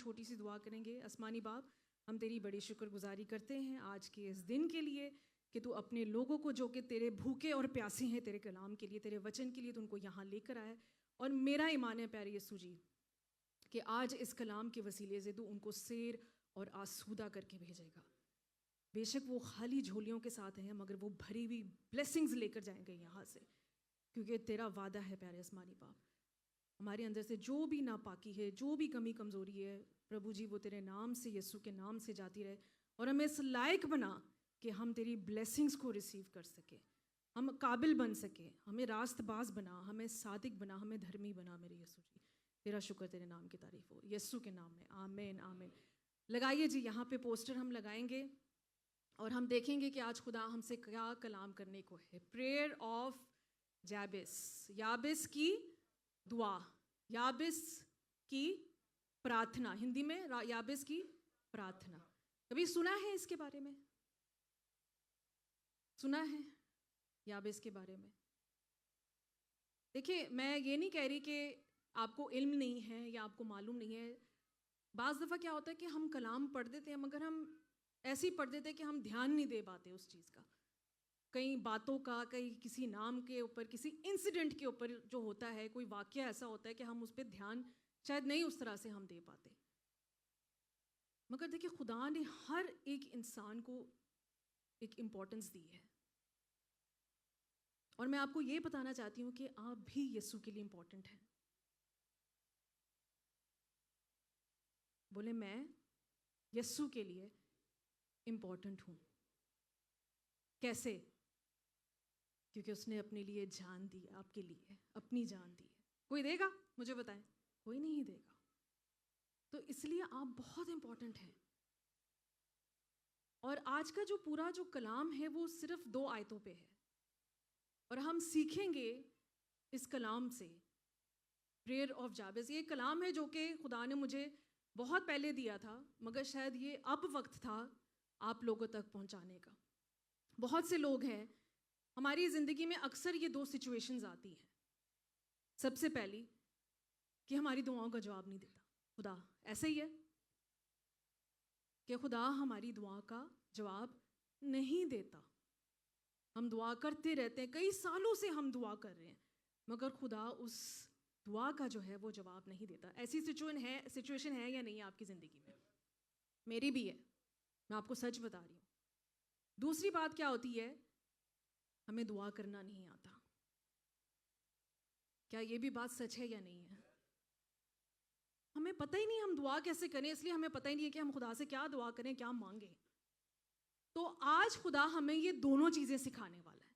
چھوٹی سی دعا کریں گے. آسمانی باپ, ہم تیری بڑی شکر گزاری کرتے ہیں آج کے اس دن کے لیے کہ تو اپنے لوگوں کو جو کہ تیرے بھوکے اور پیاسے ہیں تیرے کلام کے لیے, تیرے وچن کے لیے, تو ان کو یہاں لے کر آیا. اور میرا ایمان ہے پیارے یسوع جی کہ آج اس کلام کے وسیلے سے تو ان کو سیر اور آسودہ کر کے بھیجے گا. بے شک وہ خالی جھولیوں کے ساتھ ہیں مگر وہ بھری ہوئی بلیسنگز لے کر جائیں گے یہاں سے, کیونکہ تیرا وعدہ ہے پیارے آسمانی باپ. ہمارے اندر سے جو بھی ناپاکی ہے, جو بھی کمی کمزوری ہے پربھو جی, وہ تیرے نام سے, یسوع کے نام سے جاتی رہے, اور ہمیں اس لائق بنا کہ ہم تیری بلیسنگز کو ریسیو کر سکیں, ہم قابل بن سکیں, ہمیں راست باز بنا, ہمیں صادق بنا, ہمیں دھرمی بنا میرے یسوع جی. تیرا شکر, تیرے نام کی تعریف ہو, یسوع کے نام میں, آمین آمین. لگائیے جی یہاں پہ پوسٹر ہم لگائیں گے اور ہم دیکھیں گے کہ آج خدا ہم سے کیا کلام کرنے کو ہے. پریئر آف جابس, یابس کی دعا, یابس کی پراتھنا, ہندی میں یابس کی پراتھنا. کبھی سنا ہے اس کے بارے میں؟ سنا ہے یابس کے بارے میں؟ دیکھیے میں یہ نہیں کہہ رہی کہ آپ کو علم نہیں ہے یا آپ کو معلوم نہیں ہے. بعض دفعہ کیا ہوتا ہے کہ ہم کلام پڑھ دیتے ہیں مگر ہم ایسے ہی پڑھ دیتے ہیں کہ ہم دھیان نہیں دے پاتے اس چیز کا, کئی باتوں کا, کئی کسی نام کے اوپر, کسی انسیڈنٹ کے اوپر جو ہوتا ہے, کوئی واقعہ ایسا ہوتا ہے کہ ہم اس پہ دھیان شاید نہیں اس طرح سے ہم دے پاتے. مگر دیکھیے خدا نے ہر ایک انسان کو ایک امپورٹنس دی ہے, اور میں آپ کو یہ بتانا چاہتی ہوں کہ آپ بھی یسوع کے لیے امپورٹنٹ ہیں. بولے میں یسوع کے لیے امپورٹنٹ ہوں. کیسے؟ کیونکہ اس نے اپنے لیے جان دی, آپ کے لیے اپنی جان دی ہے. کوئی دے گا؟ مجھے بتائیں, کوئی نہیں دے گا. تو اس لیے آپ بہت امپورٹنٹ ہیں. اور آج کا جو پورا جو کلام ہے وہ صرف 2 آیتوں پہ ہے, اور ہم سیکھیں گے اس کلام سے. پریئر آف جابس یہ کلام ہے جو کہ خدا نے مجھے بہت پہلے دیا تھا, مگر شاید یہ اب وقت تھا آپ لوگوں تک پہنچانے کا. بہت سے لوگ ہیں ہماری زندگی میں, اکثر یہ 2 سچویشنز آتی ہیں. سب سے پہلی کہ ہماری دعاؤں کا جواب نہیں دیتا خدا. ایسا ہی ہے کہ خدا ہماری دعا کا جواب نہیں دیتا. ہم دعا کرتے رہتے ہیں, کئی سالوں سے ہم دعا کر رہے ہیں, مگر خدا اس دعا کا جو ہے وہ جواب نہیں دیتا. ایسی سچویشن ہے یا نہیں آپ کی زندگی میں؟ میری بھی ہے, میں آپ کو سچ بتا رہی ہوں. دوسری بات کیا ہوتی ہے, ہمیں دعا کرنا نہیں آتا. کیا یہ بھی بات سچ ہے یا نہیں ہے؟ ہمیں پتہ ہی نہیں ہم دعا کیسے کریں, اس لیے ہمیں پتہ ہی نہیں ہے کہ ہم خدا سے کیا دعا کریں, کیا مانگیں. تو آج خدا ہمیں یہ دونوں چیزیں سکھانے والا ہے.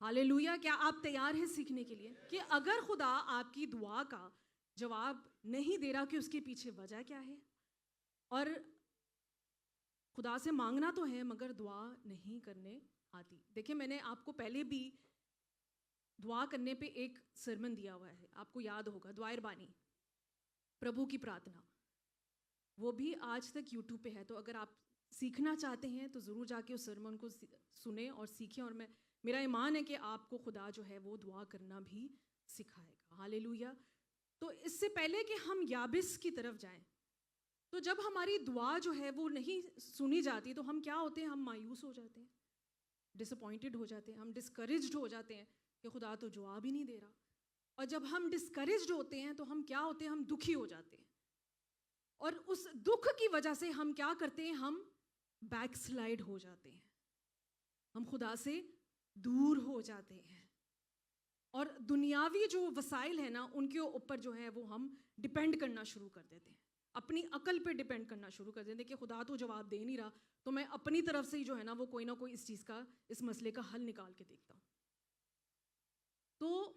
ہالےلویا. کیا آپ تیار ہیں سیکھنے کے لیے کہ اگر خدا آپ کی دعا کا جواب نہیں دے رہا کہ اس کے پیچھے وجہ کیا ہے؟ اور خدا سے مانگنا تو ہے مگر دعا نہیں کرنے آتی. دیکھیں میں نے آپ کو پہلے بھی دعا کرنے پہ ایک سرمن دیا ہوا ہے, آپ کو یاد ہوگا, دعائے ربانی, پربھو کی پراتھنا. وہ بھی آج تک یوٹیوب پہ ہے, تو اگر آپ سیکھنا چاہتے ہیں تو ضرور جا کے اس سرمن کو سنیں اور سیکھیں. اور میرا ایمان ہے کہ آپ کو خدا جو ہے وہ دعا کرنا بھی سکھائے گا. ہالےلویا. تو اس سے پہلے کہ ہم یابس کی طرف جائیں, تو جب ہماری دعا جو ہے وہ نہیں سنی جاتی تو ہم کیا ہوتے ہیں, ہم مایوس ہو جاتے ہیں, ڈس اپوائنٹڈ ہو جاتے ہیں, ہم ڈسکریجڈ ہو جاتے ہیں کہ خدا تو جواب ہی نہیں دے رہا. اور جب ہم ڈسکریجڈ ہوتے ہیں تو ہم کیا ہوتے ہیں, ہم دکھی ہو جاتے ہیں. اور اس دکھ کی وجہ سے ہم کیا کرتے ہیں, ہم بیک سلائڈ ہو جاتے ہیں, ہم خدا سے دور ہو جاتے ہیں. اور دنیاوی جو وسائل ہیں نا, ان کے اوپر جو ہے وہ ہم ڈپینڈ کرنا شروع کر دیتے ہیں, اپنی عقل پہ ڈپینڈ کرنا شروع کر دیتے ہیں کہ خدا تو جواب دے نہیں رہا, تو میں اپنی طرف سے ہی جو ہے نا وہ کوئی نہ کوئی اس چیز کا, اس مسئلے کا حل نکال کے دیکھتا ہوں. تو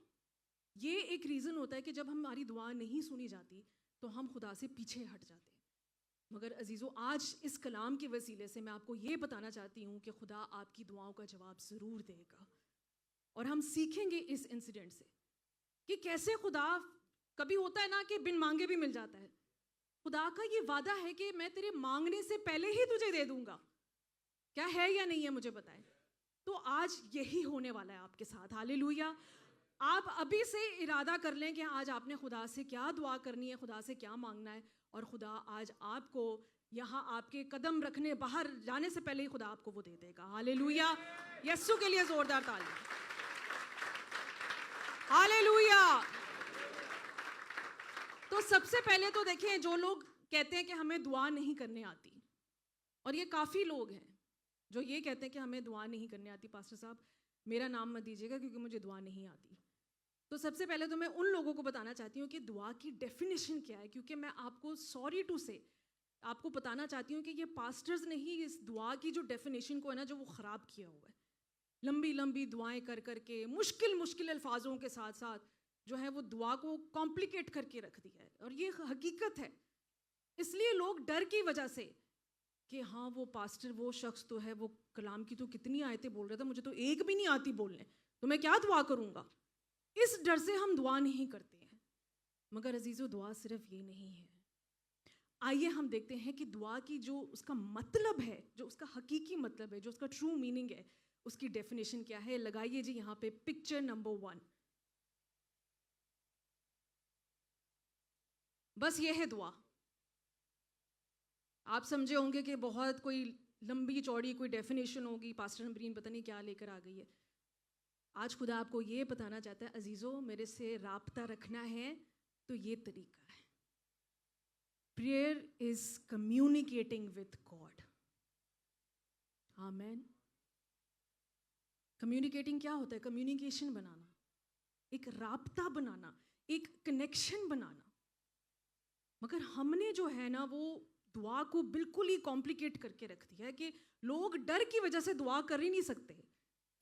یہ ایک ریزن ہوتا ہے کہ جب ہماری دعا نہیں سنی جاتی تو ہم خدا سے پیچھے ہٹ جاتے ہیں. مگر عزیزو, آج اس کلام کے وسیلے سے میں آپ کو یہ بتانا چاہتی ہوں کہ خدا آپ کی دعاؤں کا جواب ضرور دے گا. اور ہم سیکھیں گے اس انسیڈنٹ سے کہ کیسے خدا, کبھی ہوتا ہے نا کہ بن مانگے بھی مل جاتا ہے. خدا کا یہ وعدہ ہے کہ میں تیرے مانگنے سے پہلے ہی تجھے دے دوں گا. کیا ہے یا نہیں ہے مجھے بتائیں. تو آج یہی ہونے والا ہے آپ کے ساتھ. ہالےلویا. آپ ابھی سے ارادہ کر لیں کہ آج آپ نے خدا سے کیا دعا کرنی ہے, خدا سے کیا مانگنا ہے, اور خدا آج آپ کو یہاں آپ کے قدم رکھنے باہر جانے سے پہلے ہی خدا آپ کو وہ دے دے گا. ہالےلویا. یسوع کے لیے زوردار تالی. ہالےلویا. تو سب سے پہلے تو دیکھیں جو لوگ کہتے ہیں کہ ہمیں دعا نہیں کرنے آتی, اور یہ کافی لوگ ہیں جو یہ کہتے ہیں کہ ہمیں دعا نہیں کرنے آتی, پاسٹر صاحب میرا نام مت دیجیے گا کیونکہ مجھے دعا نہیں آتی. تو سب سے پہلے تو میں ان لوگوں کو بتانا چاہتی ہوں کہ دعا کی ڈیفینیشن کیا ہے, کیونکہ میں آپ کو سوری ٹو سے آپ کو بتانا چاہتی ہوں کہ یہ پاسٹرز نے ہی اس دعا کی جو ڈیفینیشن کو ہے نا جو وہ خراب کیا ہوا ہے. لمبی لمبی دعائیں کر کر کے مشکل الفاظوں کے ساتھ ساتھ جو ہے وہ دعا کو کمپلیکیٹ کر کے رکھ دیا ہے, اور یہ حقیقت ہے. اس لیے لوگ ڈر کی وجہ سے کہ ہاں وہ پاسٹر وہ شخص تو ہے وہ کلام کی تو کتنی آیتیں بول رہا تھا, مجھے تو ایک بھی نہیں آتی بولنے, تو میں کیا دعا کروں گا, اس ڈر سے ہم دعا نہیں کرتے ہیں. مگر عزیزو دعا صرف یہ نہیں ہے. آئیے ہم دیکھتے ہیں کہ دعا کی جو اس کا مطلب ہے, جو اس کا حقیقی مطلب ہے, جو اس کا ٹرو میننگ ہے, اس کی ڈیفینیشن کیا ہے. لگائیے جی یہاں پہ پکچر نمبر 1. بس یہ ہے دعا. آپ سمجھے ہوں گے کہ بہت کوئی لمبی چوڑی کوئی ڈیفینیشن ہوگی, پاسٹر نمبرین پتہ نہیں کیا لے کر آ گئی ہے. آج خدا آپ کو یہ بتانا چاہتا ہے عزیزو میرے سے رابطہ رکھنا ہے تو یہ طریقہ ہے. Prayer is communicating with God. آمین. کمیونیکیٹنگ کیا ہوتا ہے؟ کمیونیکیشن بنانا, ایک رابطہ بنانا, ایک کنیکشن بنانا. مگر ہم نے جو ہے نا وہ دعا کو بالکل ہی کمپلیکیٹ کر کے رکھ دیا ہے کہ لوگ ڈر کی وجہ سے دعا کر ہی نہیں سکتے,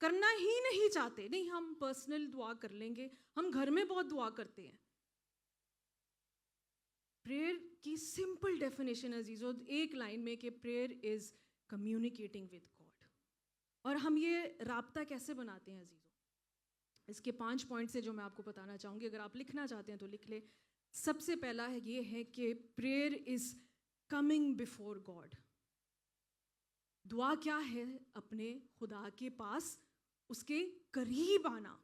کرنا ہی نہیں چاہتے. نہیں ہم پرسنل دعا کر لیں گے, ہم گھر میں بہت دعا کرتے ہیں. پریئر کی سمپل ڈیفینیشن عزیزو ایک لائن میں کہ prayer is communicating with God. اور ہم یہ رابطہ کیسے بناتے ہیں عزیزو, اس کے 5 پوائنٹس ہیں جو میں آپ کو بتانا چاہوں گی. اگر آپ لکھنا چاہتے ہیں تو لکھ لیں. سب سے پہلا ہے یہ ہے کہ prayer is coming before God. دعا کیا ہے؟ اپنے خدا کے پاس اس کے قریب آنا.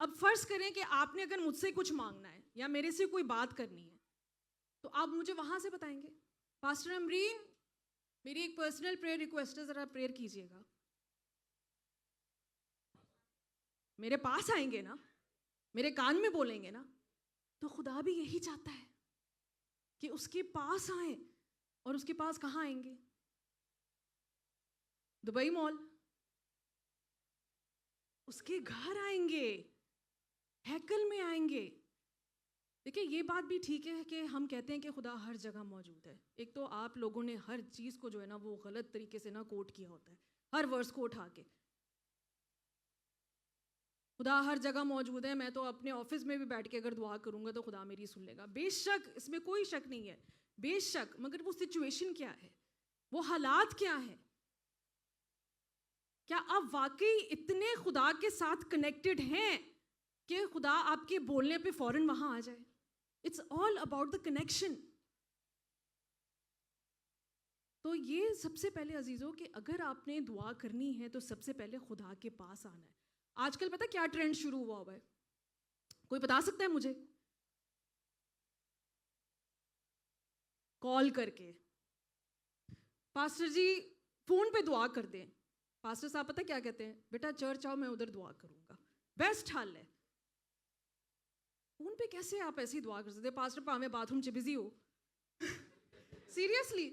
اب فرض کریں کہ آپ نے اگر مجھ سے کچھ مانگنا ہے یا میرے سے کوئی بات کرنی ہے تو آپ مجھے وہاں سے بتائیں گے پاسٹر امرین میری ایک پرسنل پریئر ریکویسٹ ہے, ذرا پریئر کیجیے گا. میرے پاس آئیں گے نا, میرے کان میں بولیں گے نا. تو خدا بھی یہی چاہتا ہے کہ اس کے پاس آئیں. اور اس کے پاس کہاں آئیں گے؟ دبئی مال, اس کے گھر آئیں گے, ہیکل میں آئیں گے. دیکھیں یہ بات بھی ٹھیک ہے کہ ہم کہتے ہیں کہ خدا ہر جگہ موجود ہے. ایک تو آپ لوگوں نے ہر چیز کو جو ہے نا وہ غلط طریقے سے نا کوٹ کیا ہوتا ہے, ہر ورس کو اٹھا کے. خدا ہر جگہ موجود ہے, میں تو اپنے آفس میں بھی بیٹھ کے اگر دعا کروں گا تو خدا میری سن لے گا. بے شک اس میں کوئی شک نہیں ہے, بے شک. مگر وہ سچویشن کیا ہے, وہ حالات کیا ہے؟ کیا آپ واقعی اتنے خدا کے ساتھ کنیکٹڈ ہیں کہ خدا آپ کے بولنے پہ فوراً وہاں آ جائے؟ It's all about the connection. تو یہ سب سے پہلے عزیزوں کہ اگر آپ نے دعا کرنی ہے تو سب سے پہلے خدا کے پاس آنا ہے. آج کل پتہ کیا ٹرینڈ شروع ہوا ہے؟ کوئی بتا سکتا ہے مجھے؟ کال کر کے پاسٹر جی فون پہ دعا کر دیں. پاسٹر صاحب پتہ کیا کہتے ہیں؟ بیٹا چرچ آؤ میں ادھر دعا کروں گا. بیسٹ حل ہے. فون پہ کیسے آپ ایسی دعا کر سکتے ہیں؟ پاسٹر پاویں باتھ روم چ بزی ہو. سیریسلی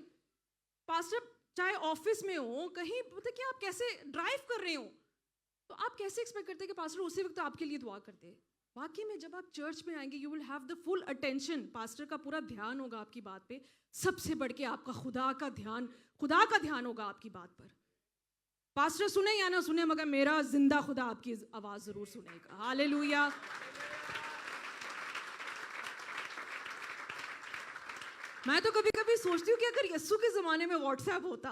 پاسٹر چاہے آفس میں ہو کہیں پتہ کیا آپ کیسے ڈرائیو کر رہے ہو تو آپ کیسے ایکسپیکٹ کرتے ہیں کہ پاسٹر اسی وقت آپ کے لیے دعا کر دے؟ واقعی میں جب آپ چرچ میں آئیں گے you will have the full attention, pastor کا پورا دھیان ہوگا آپ کی بات پہ. سب سے بڑھ کے آپ کا خدا کا دھیان ہوگا آپ کی بات پر. پاسٹر سنیں یا نہ سنیں مگر میرا زندہ خدا آپ کی آواز ضرور سنے گا. ہالےلویا. میں تو کبھی کبھی سوچتی ہوں کہ اگر یسوع کے زمانے میں واٹس ایپ ہوتا,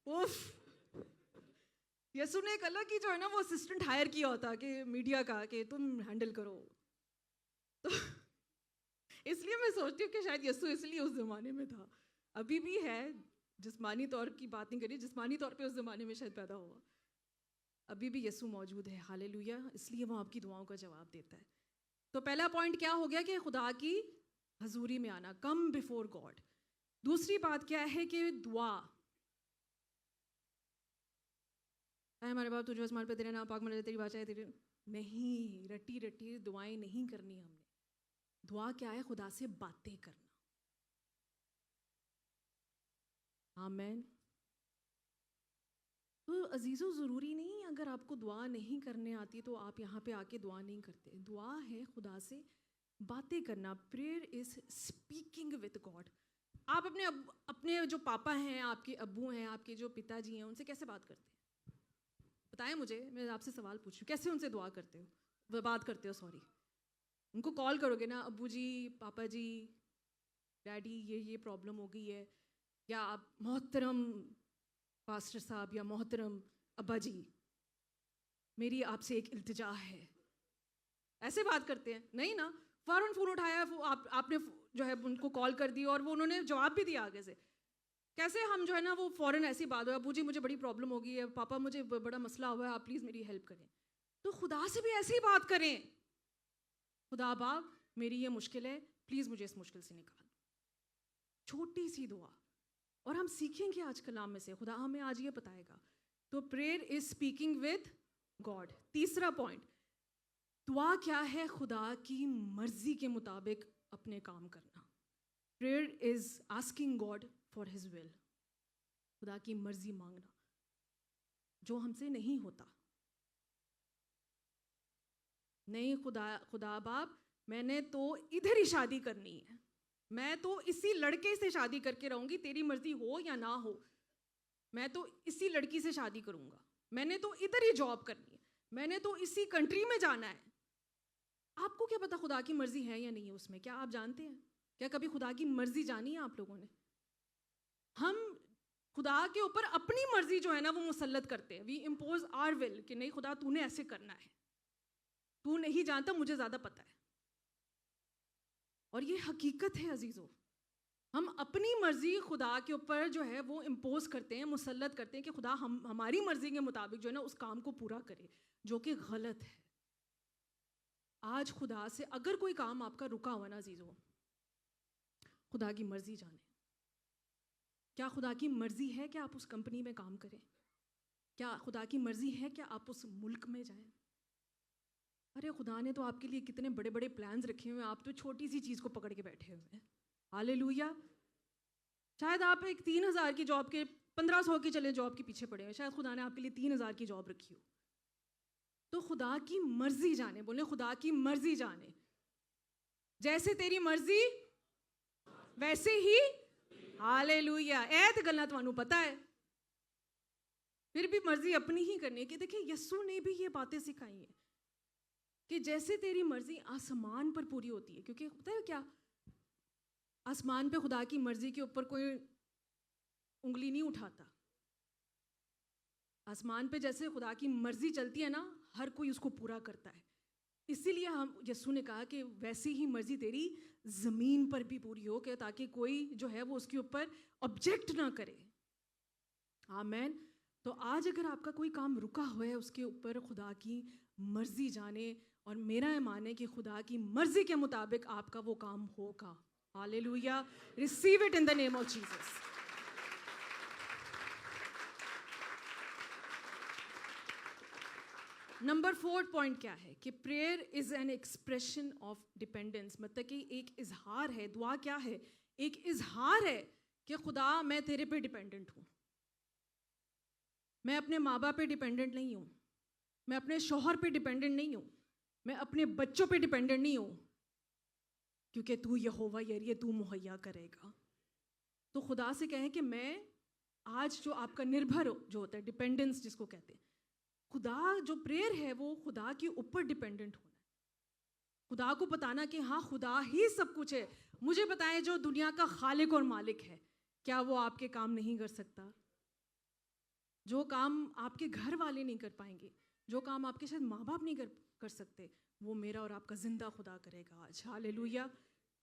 اوف, یسوع نے ایک الگ ہی جو ہے نا وہ اسسٹنٹ ہائر کیا ہوتا کہ میڈیا کا کہ تم ہینڈل کرو. تو اس لیے میں سوچتی ہوں کہ شاید یسوع اس لیے اس زمانے میں تھا, ابھی بھی ہے. جسمانی طور کی بات نہیں کری, جسمانی طور پہ اس زمانے میں شاید پیدا ہوا, ابھی بھی یسوع موجود ہے. ہالےلویا. اس لیے وہ آپ کی دعاؤں کا جواب دیتا ہے. تو پہلا پوائنٹ کیا ہو گیا کہ خدا کی حضوری میں آنا, کم بیفور گاڈ. دوسری بات کیا ہے کہ دعا، اے ہمارے باپ تجھے آسمان پہ تیرے نام پاک منظر تیری بادشاہی تیری، نہیں رٹی رٹی دعائیں نہیں کرنی ہم نے. دعا کیا ہے؟ خدا سے باتیں کرنا. آمین. تو عزیزو ضروری نہیں اگر آپ کو دعا نہیں کرنے آتی تو آپ یہاں پہ آ کے دعا نہیں کرتے. دعا ہے خدا سے باتیں کرنا. Prayer is speaking with God. آپ اپنے جو پاپا ہیں، آپ کے ابو ہیں، آپ کے جو پتا جی ہیں، ان سے کیسے بات کرتے ہیں؟ بتائیں مجھے، میں آپ سے سوال پوچھ رہی ہوں، کیسے ان سے دعا کرتے ہو، بات کرتے ہو؟ سوری، ان کو کال کرو گے نا، ابو جی، پاپا جی، ڈیڈی یہ پرابلم ہو گئی ہے، یا آپ محترم پاسٹر صاحب یا محترم ابا جی میری آپ سے ایک التجا ہے، ایسے بات کرتے ہیں؟ نہیں نا. فوراً فون اٹھایا، آپ نے جو ہے ان کو کال کر دی اور وہ انہوں نے جواب بھی دیا آگے سے. کیسے ہم جو ہے نا وہ فوراً ایسی بات ہو، ابو جی مجھے بڑی پرابلم ہو گئی ہے، پاپا مجھے بڑا مسئلہ ہوا ہے، آپ پلیز میری ہیلپ کریں. تو خدا سے بھی ایسی بات کریں، خدا باپ میری یہ مشکل ہے، پلیز مجھے اس مشکل سے نکال. چھوٹی سی دعا. اور ہم سیکھیں گے آج کلام میں سے، خدا ہمیں آج یہ بتائے گا. تو prayer is speaking with God. تیسرا پوائنٹ، دعا کیا ہے؟ خدا کی مرضی کے مطابق اپنے کام کرنا. Prayer is asking God for his will. خدا کی مرضی مانگنا جو ہم سے نہیں ہوتا. نہیں خدا باپ میں نے تو ادھر ہی شادی کرنی ہے، میں تو اسی لڑکے سے شادی کر کے رہوں گی، تیری مرضی ہو یا نہ ہو، میں تو اسی لڑکی سے شادی کروں گا، میں نے تو ادھر ہی جاب کرنی ہے، میں نے تو اسی کنٹری میں جانا ہے. آپ کو کیا پتا خدا کی مرضی ہے یا نہیں ہے اس میں؟ کیا آپ جانتے ہیں؟ کیا کبھی خدا کی مرضی جانی ہے آپ لوگوں نے؟ ہم خدا کے اوپر اپنی مرضی جو ہے نا وہ مسلط کرتے ہیں. وی امپوز آر ول کہ نہیں خدا تو نے ایسے کرنا ہے، تو نہیں جانتا، مجھے زیادہ پتہ ہے. اور یہ حقیقت ہے عزیزو، ہم اپنی مرضی خدا کے اوپر جو ہے وہ امپوز کرتے ہیں، مسلط کرتے ہیں کہ خدا ہماری مرضی کے مطابق جو ہے نا اس کام کو پورا کرے، جو کہ غلط ہے. آج خدا سے اگر کوئی کام آپ کا رکا ہوا نا عزیزو، خدا کی مرضی جانیں. کیا خدا کی مرضی ہے کہ آپ اس کمپنی میں کام کریں؟ کیا خدا کی مرضی ہے کہ آپ اس ملک میں جائیں؟ ارے خدا نے تو آپ کے لیے کتنے بڑے بڑے پلانز رکھے ہوئے ہیں، آپ تو چھوٹی سی چیز کو پکڑ کے بیٹھے ہوئے ہیں. ہاللیلویا. شاید آپ ایک 3,000 کی جاب کے 1,500 کی چلے جاب کے پیچھے پڑے ہوئے، شاید خدا نے آپ کے لیے 3,000 کی جاب رکھی ہو. تو خدا کی مرضی جانے، بولے خدا کی مرضی جانے. جیسے تیری مرضی ویسے ہی. ہاللیلویا. ایت گلاں تانوں پتہ ہے، پھر بھی مرضی اپنی ہی کرنی ہے. کہ دیکھیں یسوع نے بھی یہ باتیں سکھائی ہیں کہ جیسے تیری مرضی آسمان پر پوری ہوتی ہے، کیونکہ پتہ ہے کیا، آسمان پہ خدا کی مرضی کے اوپر کوئی انگلی نہیں اٹھاتا. آسمان پہ جیسے خدا کی مرضی چلتی ہے نا، ہر کوئی اس کو پورا کرتا ہے. اسی لیے یسوع نے کہا کہ ویسی ہی مرضی تیری زمین پر بھی پوری ہو، کہ تاکہ کوئی جو ہے وہ اس کے اوپر آبجیکٹ نہ کرے. آمین. تو آج اگر آپ کا کوئی کام رکا ہوا ہے، اس کے اوپر خدا کی مرضی جانے، اور میرا ایمان ہے کہ خدا کی مرضی کے مطابق آپ کا وہ کام ہوگا. Hallelujah. Receive it in the name of Jesus. Number 4 point کیا ہے؟ کہ prayer is an expression of dependence. مطلب کہ ایک اظہار ہے. دعا کیا ہے؟ ایک اظہار ہے کہ خدا میں تیرے پہ ڈیپینڈنٹ ہوں. میں اپنے ماں باپ پہ ڈیپینڈنٹ نہیں ہوں، میں اپنے شوہر پہ ڈیپینڈنٹ نہیں ہوں، میں اپنے بچوں پہ ڈیپینڈنٹ نہیں ہوں، کیونکہ تو یہوہ یری تو مہیا کرے گا. تو خدا سے کہیں کہ میں آج جو آپ کا نربھر جو ہوتا ہے، ڈیپینڈنس جس کو کہتے ہیں، خدا جو پریئر ہے وہ خدا کے اوپر ڈیپینڈنٹ ہونا ہے. خدا کو بتانا کہ ہاں خدا ہی سب کچھ ہے. مجھے بتائیں جو دنیا کا خالق اور مالک ہے، کیا وہ آپ کے کام نہیں کر سکتا؟ جو کام آپ کے گھر والے نہیں کر پائیں گے، جو کام آپ کے شاید ماں باپ نہیں کر سکتے، وہ میرا اور آپ کا زندہ خدا کرے گا آج. ہاللیلویا.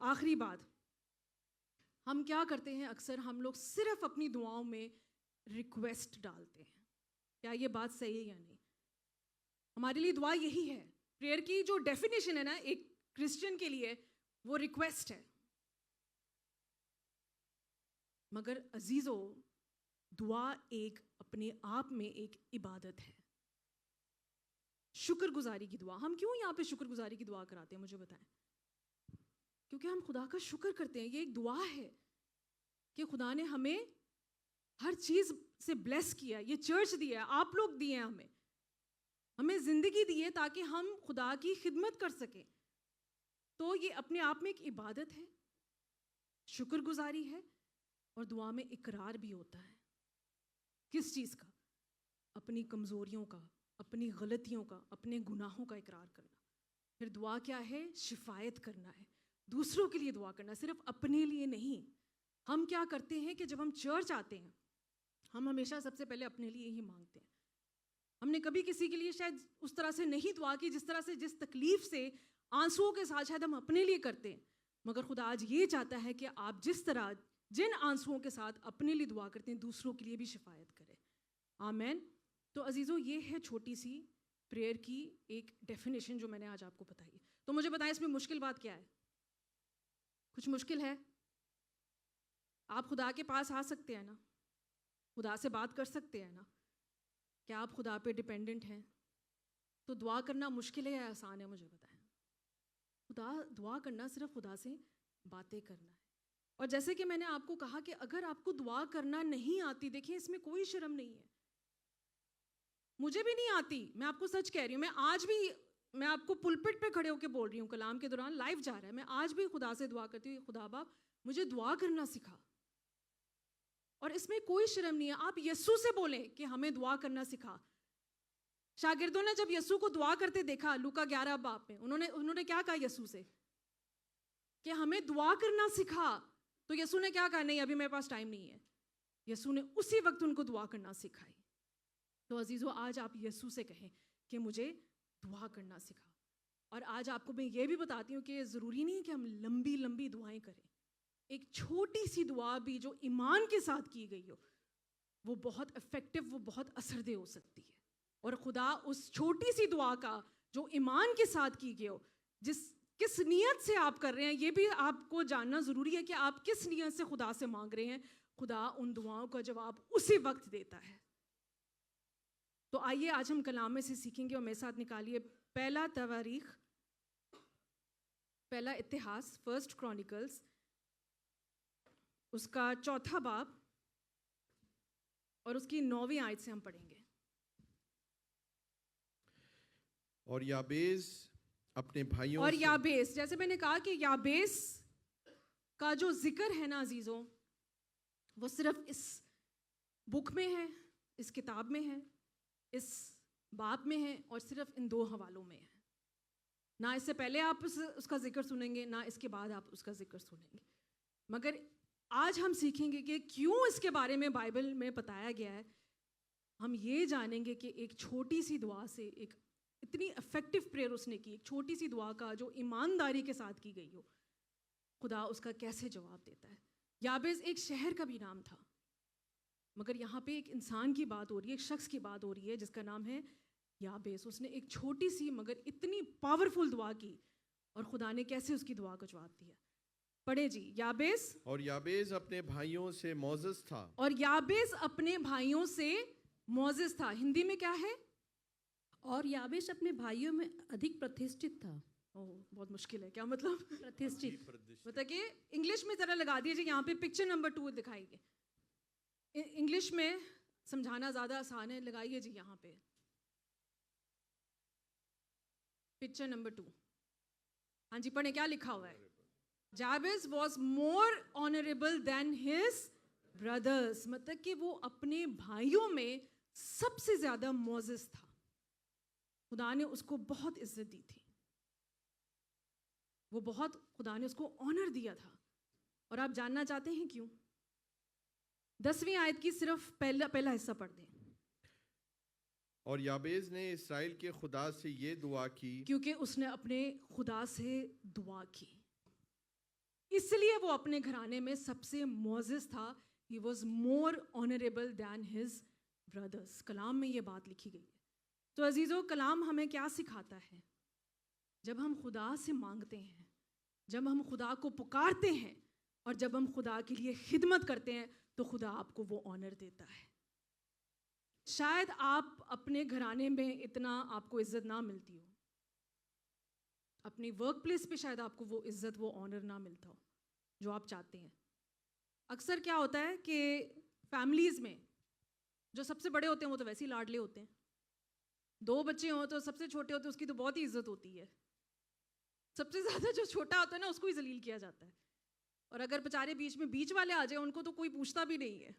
آخری بات، ہم کیا کرتے ہیں اکثر، ہم لوگ صرف اپنی دعاؤں میں ریکویسٹ ڈالتے ہیں. کیا یہ بات صحیح ہے یا نہیں؟ ہمارے لیے دعا یہی ہے. پریئر کی جو ڈیفینیشن ہے نا ایک کرسچن کے لیے، وہ ریکویسٹ ہے. مگر عزیزو دعا ایک اپنے آپ میں ایک عبادت ہے. شکر گزاری کی دعا. ہم کیوں یہاں پہ شکر گزاری کی دعا کراتے ہیں مجھے بتائیں؟ کیونکہ ہم خدا کا شکر کرتے ہیں. یہ ایک دعا ہے کہ خدا نے ہمیں ہر چیز سے بلیس کیا. یہ چرچ دیا ہے, آپ لوگ دیے ہیں, ہمیں زندگی دی ہے تاکہ ہم خدا کی خدمت کر سکیں. تو یہ اپنے آپ میں ایک عبادت ہے, شکر گزاری ہے, اور دعا میں اقرار بھی ہوتا ہے. کس چیز کا؟ اپنی کمزوریوں کا, اپنی غلطیوں کا, اپنے گناہوں کا اقرار کرنا. پھر دعا کیا ہے؟ شفایت کرنا ہے, دوسروں کے لیے دعا کرنا, صرف اپنے لیے نہیں. ہم کیا کرتے ہیں کہ جب ہم چرچ آتے ہیں ہم ہمیشہ سب سے پہلے اپنے لیے ہی مانگتے ہیں. ہم نے کبھی کسی کے لیے شاید اس طرح سے نہیں دعا کی جس طرح سے, جس تکلیف سے, آنسوؤں کے ساتھ شاید ہم اپنے لیے کرتے ہیں. مگر خدا آج یہ چاہتا ہے کہ آپ جس طرح جن آنسوؤں کے ساتھ اپنے لیے دعا کرتے ہیں دوسروں کے لیے بھی شفایت کریں. آمین. تو عزیزو یہ ہے چھوٹی سی پریئر کی ایک ڈیفینیشن جو میں نے آج آپ کو بتائی. تو مجھے بتائیں اس میں مشکل بات کیا ہے؟ کچھ مشکل ہے؟ آپ خدا کے پاس آ سکتے ہیں نا, خدا سے بات کر سکتے ہیں نا. کیا آپ خدا پہ ڈیپینڈنٹ ہیں؟ تو دعا کرنا مشکل ہے یا آسان ہے؟ مجھے بتائیں. دعا کرنا صرف خدا سے باتیں کرنا ہے. اور جیسے کہ میں نے آپ کو کہا کہ اگر آپ کو دعا کرنا نہیں آتی, دیکھیں اس میں کوئی شرم نہیں ہے. مجھے بھی نہیں آتی, میں آپ کو سچ کہہ رہی ہوں. میں آج بھی, میں آپ کو پلپٹ پہ کھڑے ہو کے بول رہی ہوں, کلام کے دوران لائیو جا رہا ہے, میں آج بھی خدا سے دعا کرتی ہوں, خدا باپ مجھے دعا کرنا سکھا. اور اس میں کوئی شرم نہیں ہے. آپ یسوع سے بولیں کہ ہمیں دعا کرنا سکھا. شاگردوں نے جب یسوع کو دعا کرتے دیکھا لوکا 11 باب میں, انہوں نے کیا کہا یسوع سے کہ ہمیں دعا کرنا سکھا. تو یسوع نے کیا کہا؟ نہیں ابھی میرے پاس ٹائم نہیں ہے. یسوع نے اسی وقت ان کو دعا کرنا سکھائی. تو عزیزو آج آپ یسوع سے کہیں کہ مجھے دعا کرنا سکھا. اور آج آپ کو میں یہ بھی بتاتی ہوں کہ ضروری نہیں ہے کہ ہم لمبی لمبی دعائیں کریں. ایک چھوٹی سی دعا بھی جو ایمان کے ساتھ کی گئی ہو وہ بہت افیکٹو, وہ بہت اثر دہ ہو سکتی ہے. اور خدا اس چھوٹی سی دعا کا جو ایمان کے ساتھ کی گئی ہو, کس نیت سے آپ کر رہے ہیں یہ بھی آپ کو جاننا ضروری ہے کہ آپ کس نیت سے خدا سے مانگ رہے ہیں. خدا ان دعاؤں کا جواب اسی وقت دیتا ہے. تو آئیے آج ہم کلام میں سے سیکھیں گے, اور میرے ساتھ نکالیے پہلا تواریخ, پہلا اتہاس, فرسٹ کرونیکلز, اس کا 4 باب اور اس کی 9ویں آیت سے ہم پڑھیں گے. اور یابیس اپنے بھائیوں اور یابیس, جیسے میں نے کہا کہ یابیس کا جو ذکر ہے نا عزیزوں, وہ صرف اس بک میں ہے, اس کتاب میں ہے, اس باب میں ہے, اور صرف ان 2 حوالوں میں ہے. نہ اس سے پہلے آپ اس کا ذکر سنیں گے, نہ اس کے بعد آپ اس کا ذکر سنیں گے. مگر آج ہم سیکھیں گے کہ کیوں اس کے بارے میں بائبل میں بتایا گیا ہے. ہم یہ جانیں گے کہ ایک چھوٹی سی دعا سے, ایک اتنی افیکٹو پریئر اس نے کی, ایک چھوٹی سی دعا کا جو ایمانداری کے ساتھ کی گئی ہو, خدا اس کا کیسے جواب دیتا ہے. یابیس ایک شہر کا بھی نام تھا, مگر یہاں پہ ایک انسان کی بات ہو رہی ہے, ایک شخص کی بات ہو رہی ہے جس کا نام ہے یابیس. اس نے ایک چھوٹی سی مگر اتنی پاورفل دعا کی, اور خدا نے کیسے اس کی دعا کا جواب دیا. پڑھیں جی. یابیس, اور یابیس اپنے بھائیوں سے معزز تھا. اور یابیس اپنے بھائیوں سے معزز تھا. ہندی میں کیا ہے؟ اور یابیس اپنے بھائیوں میں ادھک پرتشٹھت تھا. بہت مشکل ہے, کیا مطلب؟ پرتشٹھت مطلب کہ انگلش میں ذرا لگا دیجیے, یہاں پہ پکچر نمبر 2 دکھائی گے. انگلش میں سمجھانا زیادہ آسان ہے, لگائیے جی یہاں پہ پکچر نمبر 2. ہاں جی پڑھیں, کیا لکھا ہوا ہے؟ Jabez was more honourable than his brothers. مطلب کہ وہ اپنے بھائیوں میں سب سے زیادہ معزز تھا. خدا نے اس کو بہت عزت دی تھی, وہ بہت, خدا نے اس کو آنر دیا تھا. اور آپ جاننا چاہتے ہیں کیوں؟ 10ویں آیت کی صرف پہلا حصہ پڑھ دیں. اور یابیس نے اسرائیل کے خدا سے یہ دعا کی, کیونکہ اس نے اپنے خدا سے دعا کی, اس لیے وہ اپنے گھرانے میں سب سے معزز تھا. He was more honorable than his brothers. کلام میں یہ بات لکھی گئی ہے. تو عزیزو, کلام ہمیں کیا سکھاتا ہے؟ جب ہم خدا سے مانگتے ہیں, جب ہم خدا کو پکارتے ہیں, اور جب ہم خدا کے لیے خدمت کرتے ہیں تو خدا آپ کو وہ آنر دیتا ہے. شاید آپ اپنے گھرانے میں اتنا آپ کو عزت نہ ملتی ہو, اپنی ورک پلیس پہ شاید آپ کو وہ عزت وہ آنر نہ ملتا ہو جو آپ چاہتے ہیں. اکثر کیا ہوتا ہے کہ فیملیز میں جو سب سے بڑے ہوتے ہیں وہ تو ویسے ہی لاڈلے ہوتے ہیں, 2 بچے ہوں تو سب سے چھوٹے ہوتے ہیں اس کی تو بہت ہی عزت ہوتی ہے, سب سے زیادہ جو چھوٹا ہوتا ہے نا اس کو ہی ذلیل کیا جاتا ہے, اور اگر بیچارے بیچ والے آ جائیں ان کو تو کوئی پوچھتا بھی نہیں ہے,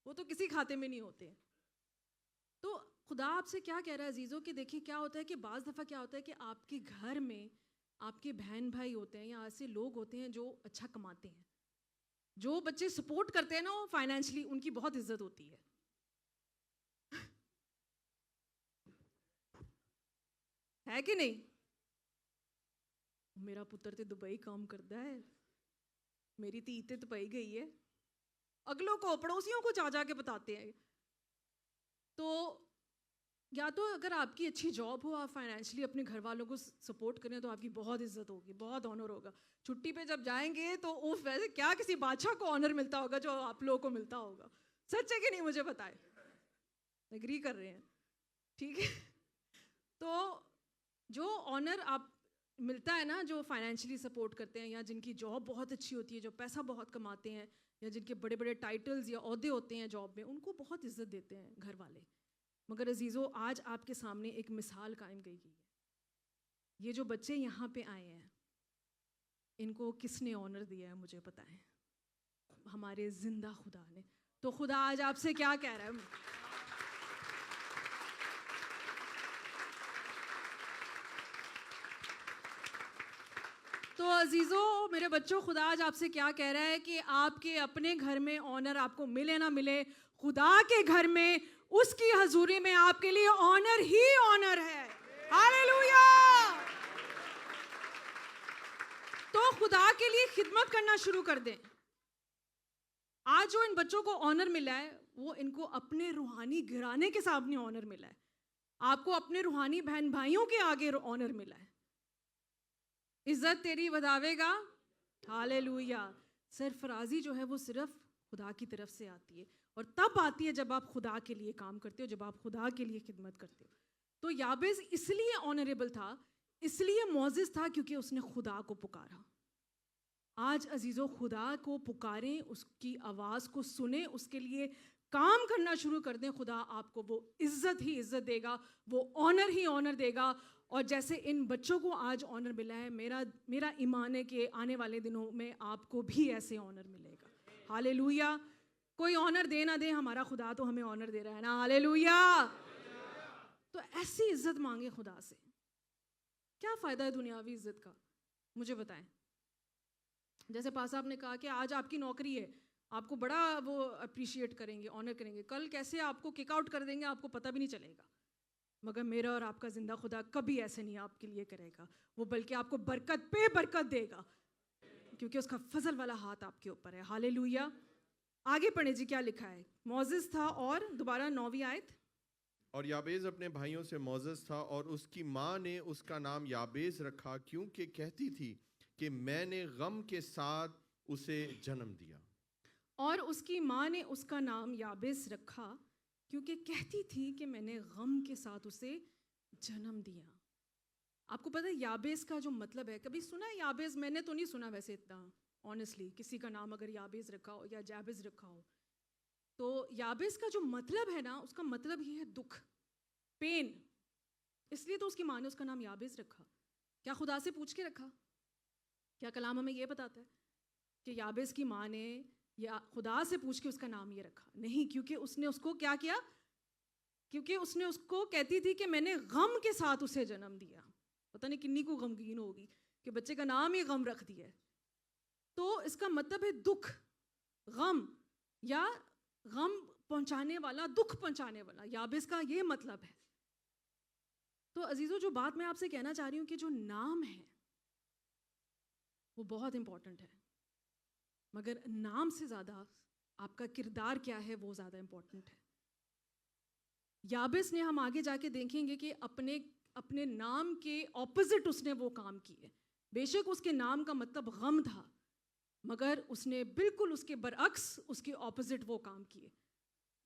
وہ تو کسی کھاتے میں نہیں ہوتے. تو خدا آپ سے کیا کہہ رہا ہے عزیزوں کہ دیکھیں کیا ہوتا ہے کہ بعض دفعہ کیا ہوتا ہے کہ آپ کے گھر میں آپ کے بہن بھائی ہوتے ہیں یا ایسے لوگ ہوتے ہیں جو اچھا کماتے ہیں, جو بچے سپورٹ کرتے ہیں نا وہ فائنینشلی ان کی بہت عزت ہوتی ہے. ہے کہ نہیں؟ میرا پتر تے دبئی کام کرتا ہے, میری تھی تے دبئی گئی ہے, اگلوں کو پڑوسیوں کو جا کے بتاتے ہیں. تو یا تو اگر آپ کی اچھی جاب ہو, آپ فائنینشلی اپنے گھر والوں کو سپورٹ کریں تو آپ کی بہت عزت ہوگی, بہت آنر ہوگا. چھٹی پہ جب جائیں گے تو ویسے کیا کسی بادشاہ کو آنر ملتا ہوگا جو آپ لوگوں کو ملتا ہوگا. سچ ہے کہ نہیں مجھے بتائے, ایگری کر رہے ہیں؟ ٹھیک ہے. تو جو آنر آپ ملتا ہے نا جو فائنینشلی سپورٹ کرتے ہیں یا جن کی جاب بہت اچھی ہوتی ہے, جو پیسہ بہت کماتے ہیں, یا جن کے بڑے بڑے ٹائٹلز یا عہدے ہوتے ہیں جاب میں, ان کو بہت عزت دیتے ہیں گھر والے. مگر عزیزو آج آپ کے سامنے ایک مثال قائم کی گئی ہے. یہ جو بچے یہاں پہ آئے ہیں ان کو کس نے آنر دیا ہے مجھے بتائیں؟ ہمارے زندہ خدا نے. تو خدا آج آپ سے کیا کہہ رہا ہے؟ تو عزیزو میرے بچوں, خدا آج آپ سے کیا کہہ رہا ہے کہ آپ کے اپنے گھر میں آنر آپ کو ملے نہ ملے, خدا کے گھر میں اس کی حضوری میں آپ کے لیے آنر ہی آنر ہے. ہاللیلویا. تو خدا کے لیے خدمت کرنا شروع کر دیں. آج جو ان بچوں کو آنر ملا ہے وہ ان کو اپنے روحانی گھرانے کے سامنے آنر ملا ہے, آپ کو اپنے روحانی بہن بھائیوں کے آگے آنر ملا ہے. عزت تیری وداوے گا. ہاللیلویا. سرفرازی جو ہے وہ صرف خدا کی طرف سے آتی ہے, اور تب آتی ہے جب آپ خدا کے لیے کام کرتے ہو, جب آپ خدا کے لیے خدمت کرتے ہو. تو یابیز اس لیے آنریبل تھا, اس لیے معزز تھا کیونکہ اس نے خدا کو پکارا. آج عزیزو خدا کو پکاریں, اس کی آواز کو سنیں, اس کے لیے کام کرنا شروع کر دیں. خدا آپ کو وہ عزت ہی عزت دے گا, وہ آنر ہی آنر دے گا. اور جیسے ان بچوں کو آج آنر ملا ہے, میرا ایمان ہے کہ آنے والے دنوں میں آپ کو بھی ایسے آنر ملے گا. ہاللیلویا. کوئی آنر دے نہ دے, ہمارا خدا تو ہمیں آنر دے رہا ہے نا. ہاللیلویا. تو ایسی عزت مانگے خدا سے. کیا فائدہ ہے دنیاوی عزت کا؟ مجھے بتائیں. جیسے پاس صاحب نے کہا کہ آج آپ کی نوکری ہے, آپ کو بڑا وہ اپریشیٹ کریں گے, آنر کریں گے, کل کیسے آپ کو کک آؤٹ کر دیں گے آپ کو پتہ بھی نہیں چلے گا. مگر میرا اور آپ کا زندہ خدا کبھی ایسے نہیں آپ کے لیے کرے گا, وہ بلکہ آپ کو برکت پہ برکت دے گا, کیونکہ اس کا فضل والا ہاتھ آپ کے اوپر ہے. ہاللیلویا. آگے پڑھیں جی, کیا لکھا ہے؟ معزز تھا, اور دوبارہ 9ویں آیت. اور یابیز اپنے بھائیوں سے معزز تھا, اور اس کی ماں نے اس کا نام یابیز رکھا کیونکہ کہتی تھی کہ میں نے غم کے ساتھ اسے جنم دیا. اور اس کی ماں نے اس کا نام یابیز رکھا کیونکہ کہتی تھی کہ میں نے غم کے ساتھ اسے جنم دیا. آپ کو پتہ ہے یابیز کا جو مطلب ہے, کبھی سنا ہے یابیز؟ میں نے تو نہیں سنا ویسے اتنا آنیسٹلی, کسی کا نام اگر یابیز رکھا ہو یا جابیز رکھا ہو. تو یابیز کا جو مطلب ہے نا, اس کا مطلب یہ ہے دکھ, پین. اس لیے تو اس کی ماں نے اس کا نام یابیز رکھا. کیا خدا سے پوچھ کے رکھا؟ کیا کلام ہمیں یہ بتاتا ہے کہ یابیز کی ماں نے یا خدا سے پوچھ کے اس کا نام یہ رکھا؟ نہیں, کیونکہ اس نے اس کو کیا کیا؟ کیونکہ اس نے اس کو کہتی تھی کہ میں نے غم کے ساتھ اسے جنم دیا. پتہ نہیں کنی کو غمگین ہوگی کہ بچے کا نام ہی غم رکھ دیا ہے. تو اس کا مطلب ہے دکھ, غم, یا غم پہنچانے والا, دکھ پہنچانے والا. یابیز کا یہ مطلب ہے. تو عزیزو جو بات میں آپ سے کہنا چاہ رہی ہوں کہ جو نام ہے وہ بہت امپورٹنٹ ہے, مگر نام سے زیادہ آپ کا کردار کیا ہے وہ زیادہ امپورٹنٹ ہے. یابیس نے, ہم آگے جا کے دیکھیں گے کہ اپنے نام کے اپوزٹ اس نے وہ کام کیے. بے شک اس کے نام کا مطلب غم تھا، مگر اس نے بالکل اس کے برعکس اس کے اپوزٹ وہ کام کیے.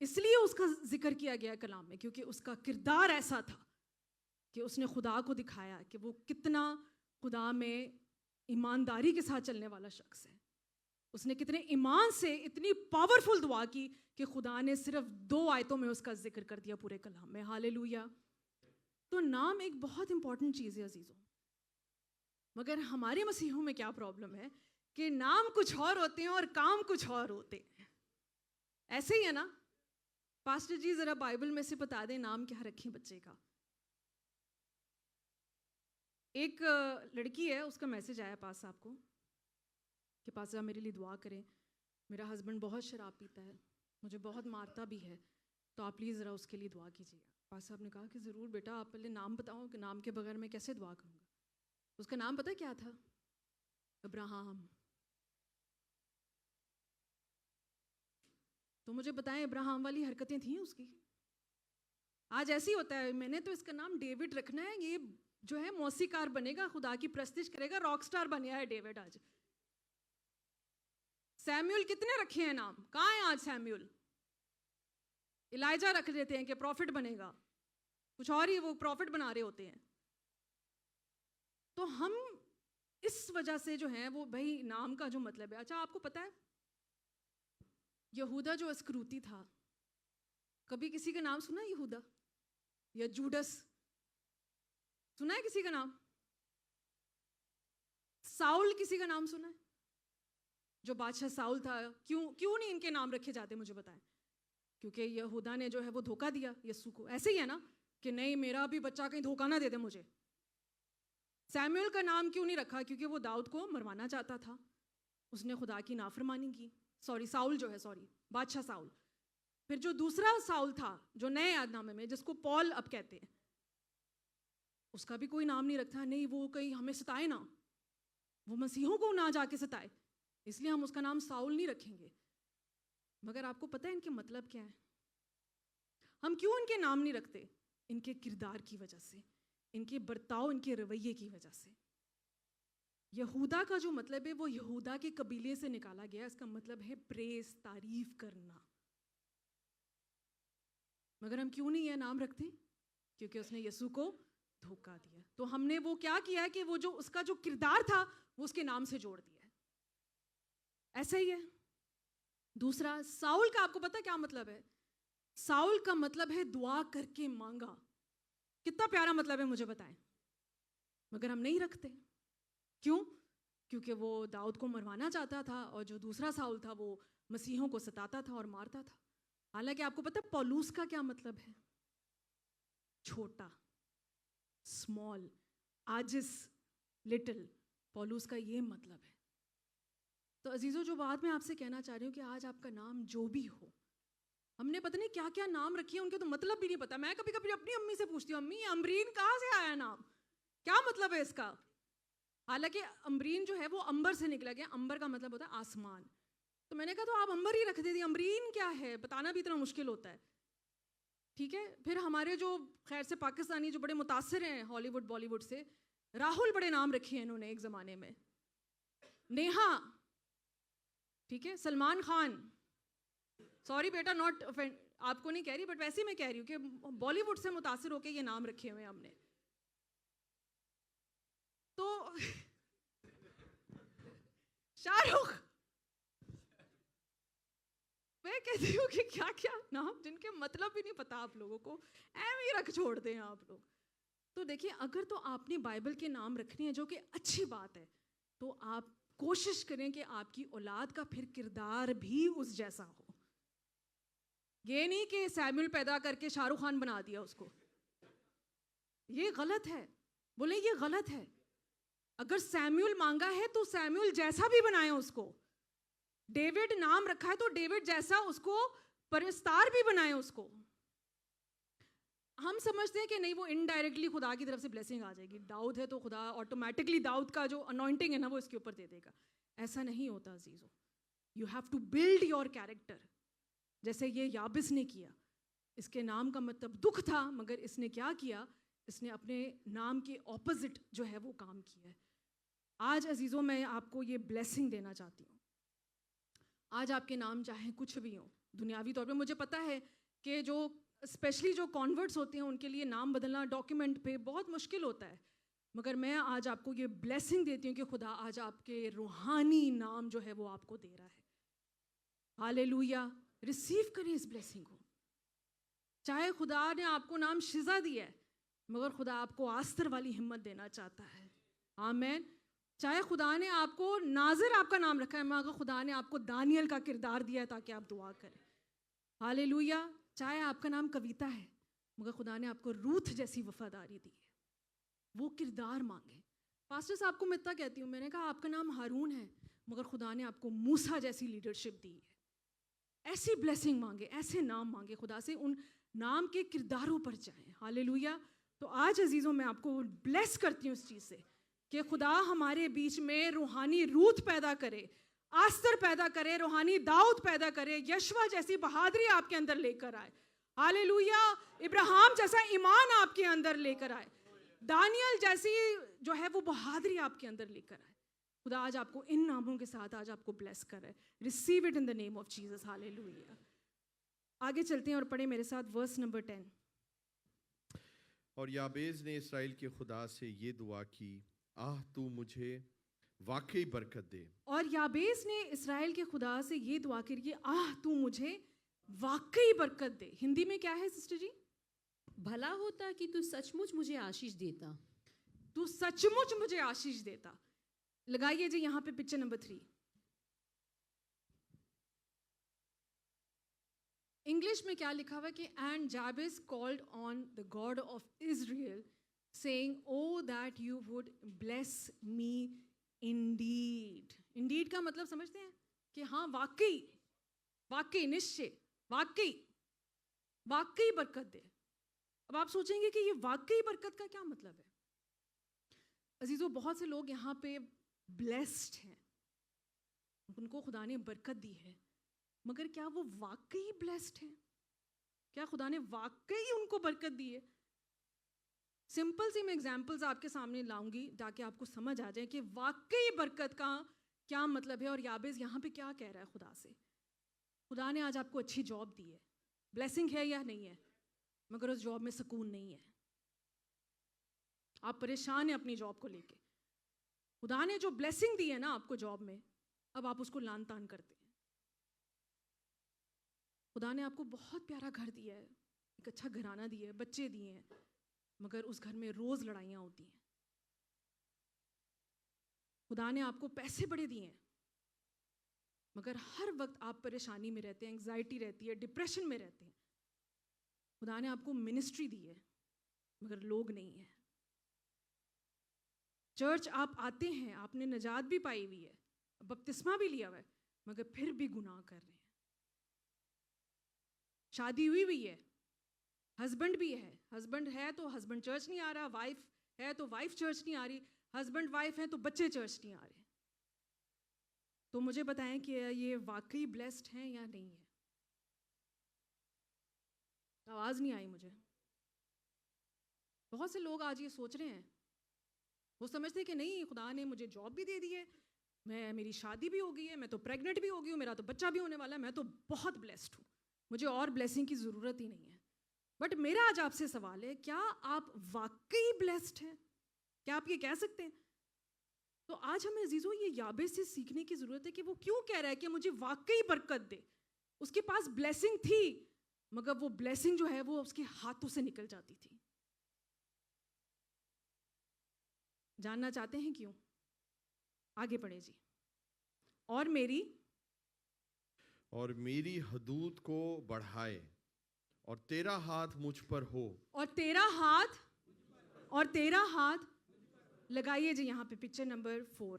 اس لیے اس کا ذکر کیا گیا کلام میں، کیونکہ اس کا کردار ایسا تھا کہ اس نے خدا کو دکھایا کہ وہ کتنا خدا میں ایمانداری کے ساتھ چلنے والا شخص ہے. اس نے کتنے ایمان سے اتنی پاورفل دعا کی کہ خدا نے صرف 2 آیتوں میں اس کا ذکر کر دیا پورے کلام میں. ہالیلویا. تو نام ایک بہت امپورٹنٹ چیز ہے عزیزوں. مگر ہمارے مسیحوں میں کیا پرابلم ہے کہ نام کچھ اور ہوتے ہیں اور کام کچھ اور ہوتے ہیں. ایسے ہی ہے نا؟ پاسٹر جی ذرا بائبل میں سے بتا دیں نام کیا رکھیں بچے کا. ایک لڑکی ہے، اس کا میسج آیا پاس صاحب کو کہ پاس صاحب میرے لیے دعا کریں، میرا ہسبینڈ بہت شراب پیتا ہے، مجھے بہت مارتا بھی ہے، تو آپ پلیز ذرا اس کے لیے دعا کیجیے گا. پاس صاحب نے کہا کہ ضرور بیٹا، آپ پہلے نام بتاؤ کہ نام کے بغیر میں کیسے دعا کروں گا. اس کا نام پتہ کیا تھا؟ ابراہم. تو مجھے بتائیں ابراہم والی حرکتیں تھیں اس کی؟ آج ایسی ہوتا ہے، میں نے تو اس کا نام ڈیوڈ رکھنا ہے، یہ جو ہے موسیقار بنے گا، خدا کی پرستش کرے گا، راک سٹار بن گیا ہے ڈیوڈ. آج سیمیول کتنے رکھے ہیں نام؟ کہاں ہیں آج سیمیول؟ الائجہ رکھ لیتے ہیں کہ پروفٹ بنے گا، کچھ اور ہی وہ پروفٹ بنا رہے ہوتے ہیں. تو ہم اس وجہ سے جو ہیں وہ بھائی نام کا جو مطلب ہے. اچھا آپ کو پتہ ہے یہودا جو اسکروتی تھا، کبھی کسی کا نام سنا ہے یہودا یا جوڈس؟ سنا ہے کسی کا نام؟ ساؤل کسی کا نام سنا ہے؟ جو بادشاہ ساؤل تھا، کیوں نہیں ان کے نام رکھے جاتے مجھے بتائیں؟ کیونکہ یہودا نے جو ہے وہ دھوکہ دیا یسوع کو. ایسے ہی ہے نا کہ نہیں میرا بھی بچہ کہیں دھوکہ نہ دے دے مجھے. سیمیول کا نام کیوں نہیں رکھا؟ کیونکہ وہ داؤد کو مروانا چاہتا تھا، اس نے خدا کی نافرمانی کی. بادشاہ ساؤل. پھر جو دوسرا ساؤل تھا جو نئے عہد نامے میں جس کو پال اب کہتے ہیں، اس کا بھی کوئی نام نہیں رکھا. نہیں وہ کہیں ہمیں ستائے نا، وہ مسیحوں کو نہ جا کے ستائے، اس لیے ہم اس کا نام ساؤل نہیں رکھیں گے. مگر آپ کو پتہ ہے ان کے مطلب کیا ہے؟ ہم کیوں ان کے نام نہیں رکھتے؟ ان کے کردار کی وجہ سے، ان کے برتاؤ، ان کے رویے کی وجہ سے. یہودا کا جو مطلب ہے وہ یہودا کے قبیلے سے نکالا گیا، اس کا مطلب ہے پریز، تعریف کرنا. مگر ہم کیوں نہیں یہ نام رکھتے؟ کیونکہ اس نے یسوع کو دھوکہ دیا. تو ہم نے وہ کیا کیا ہے کہ وہ جو اس کا جو کردار تھا وہ اس کے نام سے جوڑ دیا ہے. ایسا ہی ہے. دوسرا ساؤل کا آپ کو پتہ کیا مطلب ہے؟ ساؤل کا مطلب ہے دعا کر کے مانگا. کتنا پیارا مطلب ہے مجھے بتائیں. مگر ہم نہیں رکھتے. کیوں؟ کیونکہ وہ داؤد کو مروانا چاہتا تھا، اور جو دوسرا ساؤل تھا وہ مسیحوں کو ستاتا تھا اور مارتا تھا. حالانکہ آپ کو پتہ ہے پولوس کا کیا مطلب ہے؟ چھوٹا، اسمال، عاجز، لٹل. پولوس کا یہ مطلب ہے. تو عزیزو جو بات میں آپ سے کہنا چاہ رہی ہوں کہ آج آپ کا نام جو بھی ہو، ہم نے پتہ نہیں کیا کیا نام رکھے ہیں، ان کے تو مطلب بھی نہیں پتا. میں کبھی کبھی اپنی امی سے پوچھتی ہوں، امی امبرین کہاں سے آیا نام، کیا مطلب ہے اس کا؟ حالانکہ امبرین جو ہے وہ امبر سے نکلا گیا. امبر کا مطلب ہوتا ہے آسمان. تو میں نے کہا تو آپ امبر ہی رکھ دیتی. امبرین کیا ہے بتانا بھی اتنا مشکل ہوتا ہے. ٹھیک ہے. پھر ہمارے جو خیر سے پاکستانی جو بڑے متاثر ہیں ہالی would Bali would say, Rahul بڑے نام رکھے ہیں انہوں نے ایک زمانے میں. نیہا، ٹھیک ہے، Salman Khan. Sorry beta, not آپ کو نہیں کہہ رہی، بٹ ویسے ہی میں کہہ رہی ہوں کہ بالی ووڈ سے متاثر ہو کے یہ نام رکھے ہوئے ہم نے. تو شاہ رخ، میں کہتی ہوں کہ کیا کیا نام جن کے مطلب بھی نہیں پتا آپ لوگوں کو، ایم ہی رکھ چھوڑتے ہیں آپ لوگ. تو دیکھیں اگر تو آپ نے بائبل کے نام رکھنے ہیں جو کہ اچھی بات ہے، تو آپ کوشش کریں کہ آپ کی اولاد کا پھر کردار بھی اس جیسا ہو. یہ نہیں کہ سیمیول پیدا کر کے شاہ رخ خان بنا دیا اس کو. یہ غلط ہے. بولیں یہ غلط ہے. اگر سیمیول مانگا ہے تو سیمیول جیسا بھی بنائیں اس کو. ڈیوڈ نام رکھا ہے تو ڈیوڈ جیسا اس کو پرستار بھی بنائیں اس کو. ہم سمجھتے ہیں کہ نہیں وہ انڈائریکٹلی خدا کی طرف سے بلیسنگ آ جائے گی. داؤد ہے تو خدا آٹومیٹکلی داؤد کا جو انوائنٹنگ ہے نا وہ اس کے اوپر دے دے گا. ایسا نہیں ہوتا عزیزو. You have to build your character. جیسے یہ یابس نے کیا. اس کے نام کا مطلب دکھ تھا، مگر اس نے کیا کیا؟ اس نے اپنے نام کے اپوزٹ جو ہے وہ کام کیا ہے. آج عزیزوں میں آپ کو یہ بلیسنگ دینا چاہتی ہوں. آج آپ کے نام چاہے کچھ بھی ہوں دنیاوی طور پہ. مجھے پتہ ہے کہ جو اسپیشلی جو کانورٹس ہوتے ہیں ان کے لیے نام بدلنا ڈاکیومنٹ پہ بہت مشکل ہوتا ہے, مگر میں آج آپ کو یہ بلیسنگ دیتی ہوں کہ خدا آج آپ کے روحانی نام جو ہے وہ آپ کو دے رہا ہے. ہاللیلویا. ریسیو کریں اس بلیسنگ کو. چاہے خدا نے آپ کو نام شزا دیا ہے, مگر خدا آپ کو آستر والی ہمت دینا چاہتا ہے. آمین. چاہے خدا نے آپ کو ناظر آپ کا نام رکھا ہے, مگر خدا نے آپ کو دانیل کا کردار دیا ہے تاکہ آپ دعا کریں. ہاللیلویا. چاہے آپ کا نام کویتا ہے, مگر خدا نے آپ کو روتھ جیسی وفاداری دی ہے, وہ کردار مانگیں. پاسٹر صاحب کو میں اتنا کہتی ہوں, میں نے کہا آپ کا نام ہارون ہے, مگر خدا نے آپ کو موسیٰ جیسی لیڈرشپ دی ہے. ایسی بلیسنگ مانگے, ایسے نام مانگے خدا سے, ان نام کے کرداروں پر جائیں. ہاللیلویا. تو آج عزیزوں میں آپ کو بلیس کرتی ہوں اس چیز سے کہ خدا ہمارے بیچ میں روحانی روت پیدا کرے, آستر پیدا کرے, روحانی داؤد پیدا کرے, یشوا جیسی بہادری آپ کے اندر لے کر آئے. ہاللیلویا. ابراہیم جیسا ایمان آپ کے اندر لے کر آئے, دانیل جیسی جو ہے وہ بہادری آپ کے اندر لے کر آئے. خدا آج آپ کو ان ناموں کے ساتھ آج آپ کو بلیس کرے. Receive it in the name of Jesus. Hallelujah. آگے چلتے ہیں اور پڑھیں میرے ساتھ ورس نمبر 10. اور یابیز نے اسرائیل کے خدا سے یہ دعا کی, آہ تو مجھے واقعی برکت دے. اور یابیز نے اسرائیل کے خدا سے یہ دعا کی, آہ تو مجھے واقعی برکت دے. ہندی میں کیا ہے سسٹر جی؟ بھلا ہوتا کہ تو سچ مچ مجھے آشیش دیتا. تو سچ مچ مجھے آشیش دیتا. لگائیے جی یہاں پہ پکچر نمبر 3. انگلش میں کیا لکھا ہوا ہے کہ and Jabez called on the God of Israel saying oh that you would bless me indeed. Indeed کا مطلب سمجھتے ہیں کہ ہاں واقعی, واقعی نشچے, واقعی واقعی برکت دے. اب آپ سوچیں گے کہ یہ واقعی برکت کا کیا مطلب ہے؟ عزیزو, بہت سے لوگ یہاں پہ بلیسڈ ہیں, ان کو خدا نے برکت دی ہے, مگر کیا وہ واقعی بلیسڈ ہیں؟ کیا خدا نے واقعی ان کو برکت دی ہے؟ سمپل سی میں ایگزامپلز آپ کے سامنے لاؤں گی تاکہ آپ کو سمجھ آ جائے کہ واقعی برکت کا کیا مطلب ہے. اور یابیز یہاں پہ کیا کہہ رہا ہے خدا سے. خدا نے آج آپ کو اچھی جاب دی ہے, بلیسنگ ہے یا نہیں ہے, مگر اس جاب میں سکون نہیں ہے, آپ پریشان ہیں اپنی جاب کو لے کے. خدا نے جو بلیسنگ دی ہے نا آپ کو جاب میں, اب آپ اس کو لان تان کرتے ہیں. خدا نے آپ کو بہت پیارا گھر دیا ہے, ایک اچھا گھرانہ دیا ہے, بچے دیے ہیں, مگر اس گھر میں روز لڑائیاں ہوتی ہیں. خدا نے آپ کو پیسے بڑے دیے ہیں, مگر ہر وقت آپ پریشانی میں رہتے ہیں, انگزائٹی رہتی ہے, ڈپریشن میں رہتے ہیں. خدا نے آپ کو منسٹری دی ہے, مگر لوگ نہیں ہیں. چرچ آپ آتے ہیں, آپ نے نجات بھی پائی ہوئی ہے, بپتسمہ بھی لیا ہوا ہے, مگر پھر بھی گناہ کر رہے ہیں. شادی ہوئی ہے, ہسبینڈ بھی ہے, ہسبینڈ ہے تو ہسبینڈ چرچ نہیں آ رہا, وائف ہے تو وائف چرچ نہیں آ رہی, ہسبینڈ وائف ہے تو بچے چرچ نہیں آ رہے. تو مجھے بتائیں کہ یہ واقعی بلیسڈ ہیں یا نہیں ہے؟ آواز نہیں آئی مجھے. بہت سے لوگ آج یہ سوچ رہے ہیں, وہ سمجھتے ہیں کہ نہیں خدا نے مجھے جاب بھی دے دی ہے, میری شادی بھی ہو گئی ہے, میں تو پریگننٹ بھی ہو گئی ہوں, میرا تو بچہ بھی ہونے والا ہے, میں تو بہت بلیسڈ ہوں, مجھے اور بلیسنگ کی ضرورت ہی نہیں ہے. بٹ میرا آج آپ سے سوال ہے, کیا آپ واقعی بلیسڈ ہیں؟ کیا آپ یہ کہہ سکتے ہیں؟ تو آج ہمیں عزیزو یہ یابیز سے سیکھنے کی ضرورت ہے کہ وہ کیوں کہہ رہا ہے کہ مجھے واقعی برکت دے. اس کے پاس بلیسنگ تھی, مگر وہ بلیسنگ جو ہے وہ اس کے ہاتھوں سے نکل جاتی تھی. جاننا چاہتے ہیں کیوں؟ آگے پڑھیں جی. اور میری حدود کو بڑھائے, اور تیرا ہاتھ مجھ پر ہو. اور تیرا ہاتھ لگائیے جی یہاں پہ پکچر نمبر 4.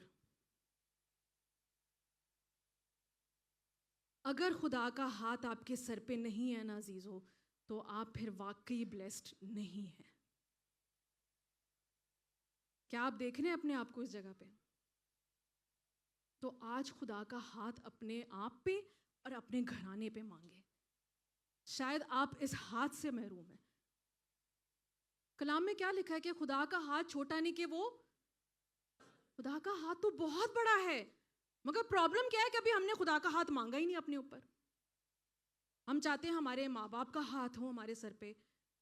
اگر خدا کا ہاتھ آپ کے سر پہ نہیں ہے نا عزیزو, تو آپ پھر واقعی بلیسڈ نہیں ہیں. کیا آپ دیکھ رہے ہیں اپنے آپ کو اس جگہ پہ؟ تو آج خدا کا ہاتھ اپنے آپ پہ اور اپنے گھرانے پہ مانگے. شاید آپ اس ہاتھ سے محروم ہیں. کلام میں کیا لکھا ہے کہ خدا کا ہاتھ چھوٹا نہیں کہ وہ خدا کا ہاتھ تو بہت بڑا ہے، مگر پرابلم کیا ہے کہ ابھی ہم نے خدا کا ہاتھ مانگا ہی نہیں اپنے اوپر. ہم چاہتے ہیں ہمارے ماں باپ کا ہاتھ ہو ہمارے سر پہ،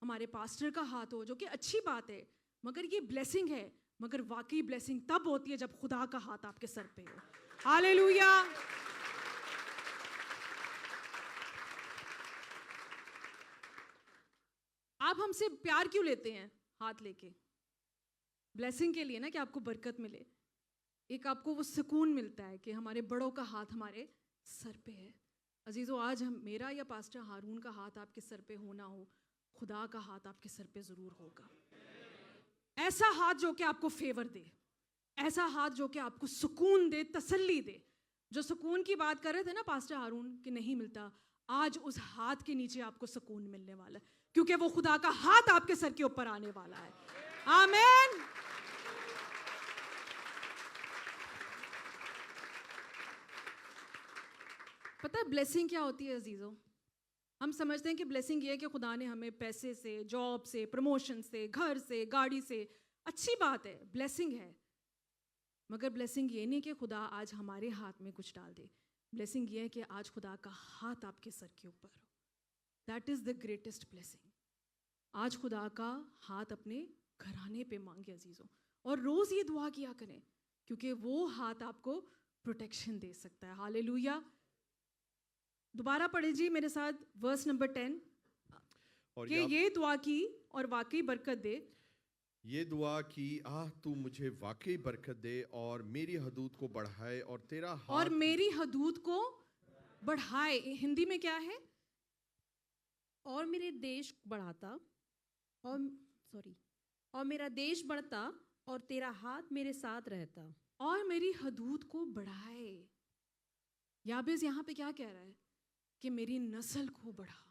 ہمارے پاسٹر کا ہاتھ ہو، جو کہ اچھی بات ہے، مگر یہ بلیسنگ ہے. مگر واقعی بلیسنگ تب ہوتی ہے جب خدا کا ہاتھ آپ کے سر پہ ہو. ہاللیلویا. آپ ہم سے پیار کیوں لیتے ہیں ہاتھ لے کے؟ بلیسنگ کے لیے نا، کہ آپ کو برکت ملے. ایک آپ کو وہ سکون ملتا ہے کہ ہمارے بڑوں کا ہاتھ ہمارے سر پہ ہے. عزیزو، آج میرا یا پاسٹر ہارون کا ہاتھ آپ کے سر پہ ہونا ہو، خدا کا ہاتھ آپ کے سر پہ ضرور ہوگا. ایسا ہاتھ جو کہ آپ کو فیور دے، ایسا ہاتھ جو کہ آپ کو سکون دے، تسلی دے. جو سکون کی بات کر رہے تھے نا پاسٹر ہارون کہ نہیں ملتا، آج اس ہاتھ کے نیچے آپ کو سکون ملنے والا ہے، کیونکہ وہ خدا کا ہاتھ آپ کے سر کے اوپر آنے والا ہے. آمین. پتہ ہے بلیسنگ کیا ہوتی ہے عزیزو؟ ہم سمجھتے ہیں کہ بلیسنگ یہ ہے کہ خدا نے ہمیں پیسے سے، جاب سے، پروموشن سے، گھر سے، گاڑی سے. اچھی بات ہے، بلیسنگ ہے. مگر بلیسنگ یہ نہیں کہ خدا آج ہمارے ہاتھ میں کچھ ڈال دے. بلیسنگ یہ ہے کہ آج خدا کا ہاتھ آپ کے سر کے اوپر ہو. That is the greatest blessing. آج خدا کا ہاتھ اپنے گھرانے پہ مانگے عزیزوں، اور روز یہ دعا کیا کریں، کیونکہ وہ ہاتھ آپ کو پروٹیکشن دے سکتا ہے. ہاللیلویا. دوبارہ پڑھیں جی میرے ساتھ ورس نمبر 10 کہ یہ دعا کی اور واقعی برکت دے. یہ دعا کی، تو مجھے واقعی برکت دے اور میری حدود کو بڑھائے اور تیرا ہاتھ، اور میری حدود کو بڑھائے. ہندی میں کیا ہے؟ اور میرے دیش بڑھاتا اور میرا دیش بڑھتا اور تیرا ہاتھ میرے ساتھ رہتا. اور میری حدود کو بڑھائے. یابیز یہاں پہ کیا کہہ رہا ہے؟ کہ میری نسل کو بڑھا.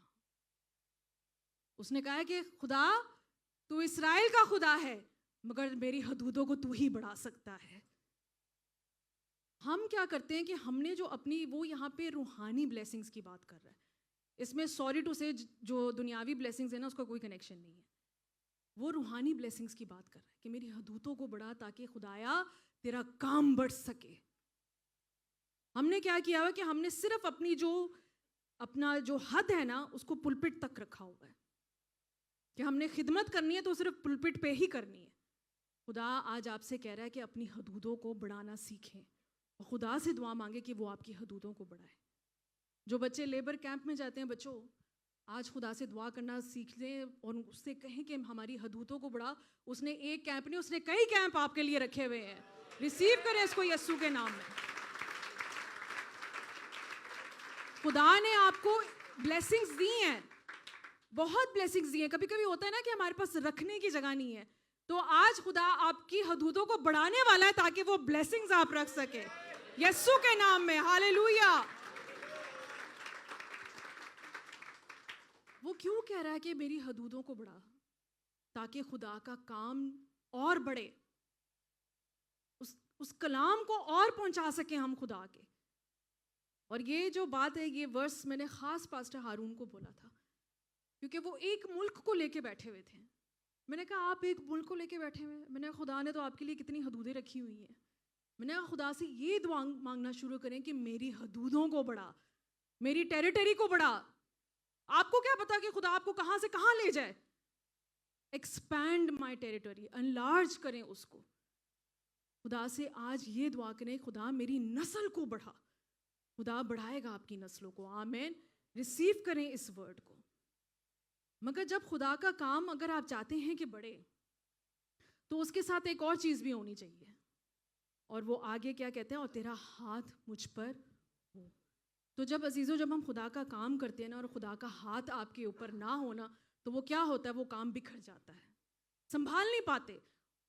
اس نے کہا ہے کہ خدا تو اسرائیل کا خدا ہے، مگر میری حدودوں کو تو ہی بڑھا سکتا ہے. ہم کیا کرتے ہیں کہ ہم نے جو اپنی، وہ یہاں پہ روحانی بلیسنگز کی بات کر رہا ہے. اس میں سوری ٹو سے جو دنیاوی بلیسنگز ہیں نا، اس کا کوئی کنیکشن نہیں ہے. وہ روحانی بلیسنگز کی بات کر رہا ہے کہ میری حدودوں کو بڑھا تاکہ خدایا تیرا کام بڑھ سکے. ہم نے کیا کیا ہوا کہ ہم نے صرف اپنا جو حد ہے نا، اس کو پلپٹ تک رکھا ہوا ہے کہ ہم نے خدمت کرنی ہے تو صرف پلپٹ پہ ہی کرنی ہے. خدا آج آپ سے کہہ رہا ہے کہ اپنی حدودوں کو بڑھانا سیکھیں اور خدا سے دعا مانگے کہ وہ آپ کی حدودوں کو بڑھائے. جو بچے لیبر کیمپ میں جاتے ہیں، بچوں آج خدا سے دعا کرنا سیکھ لیں اور اس سے کہیں کہ ہماری حدودوں کو بڑھا. اس نے ایک کیمپ نہیں، اس نے کئی کیمپ آپ کے لیے رکھے ہوئے ہیں. ریسیو کریں اس کو یسوع کے نام میں. خدا نے آپ کو بلیسنگز دی ہیں، بہت بلیسنگز دی ہیں. کبھی کبھی ہوتا ہے نا کہ ہمارے پاس رکھنے کی جگہ نہیں ہے، تو آج خدا آپ کی حدودوں کو بڑھانے والا ہے تاکہ وہ بلیسنگز آپ رکھ سکے یسوع کے نام میں. ہاللیلویا. وہ کیوں کہہ رہا ہے کہ میری حدودوں کو بڑھا؟ تاکہ خدا کا کام اور بڑھے، اس کلام کو اور پہنچا سکیں ہم خدا کے. اور یہ جو بات ہے، یہ ورس میں نے خاص پاسٹر ہارون کو بولا تھا کیونکہ وہ ایک ملک کو لے کے بیٹھے ہوئے تھے. میں نے کہا آپ ایک ملک کو لے کے بیٹھے ہوئے ہیں. میں نے کہا خدا نے تو آپ کے لیے کتنی حدودیں رکھی ہوئی ہیں. میں نے کہا خدا سے یہ دعا مانگنا شروع کریں کہ میری حدودوں کو بڑھا، میری ٹیریٹری کو بڑھا. آپ کو کیا پتا کہ خدا آپ کو کہاں سے کہاں لے جائے. ایکسپینڈ مائی ٹیریٹری، انلارج کریں اس کو. خدا سے آج یہ دعا کریں، خدا میری نسل کو بڑھا. خدا بڑھائے گا آپ کی نسلوں کو. آمین. ریسیو کریں اس ورڈ کو. مگر جب خدا کا کام اگر آپ چاہتے ہیں کہ بڑھے، تو اس کے ساتھ ایک اور چیز بھی ہونی چاہیے. اور وہ آگے کیا کہتے ہیں؟ اور تیرا ہاتھ مجھ پر ہو. تو جب عزیزوں، جب ہم خدا کا کام کرتے ہیں نا اور خدا کا ہاتھ آپ کے اوپر نہ ہونا، تو وہ کیا ہوتا ہے؟ وہ کام بکھر جاتا ہے، سنبھال نہیں پاتے.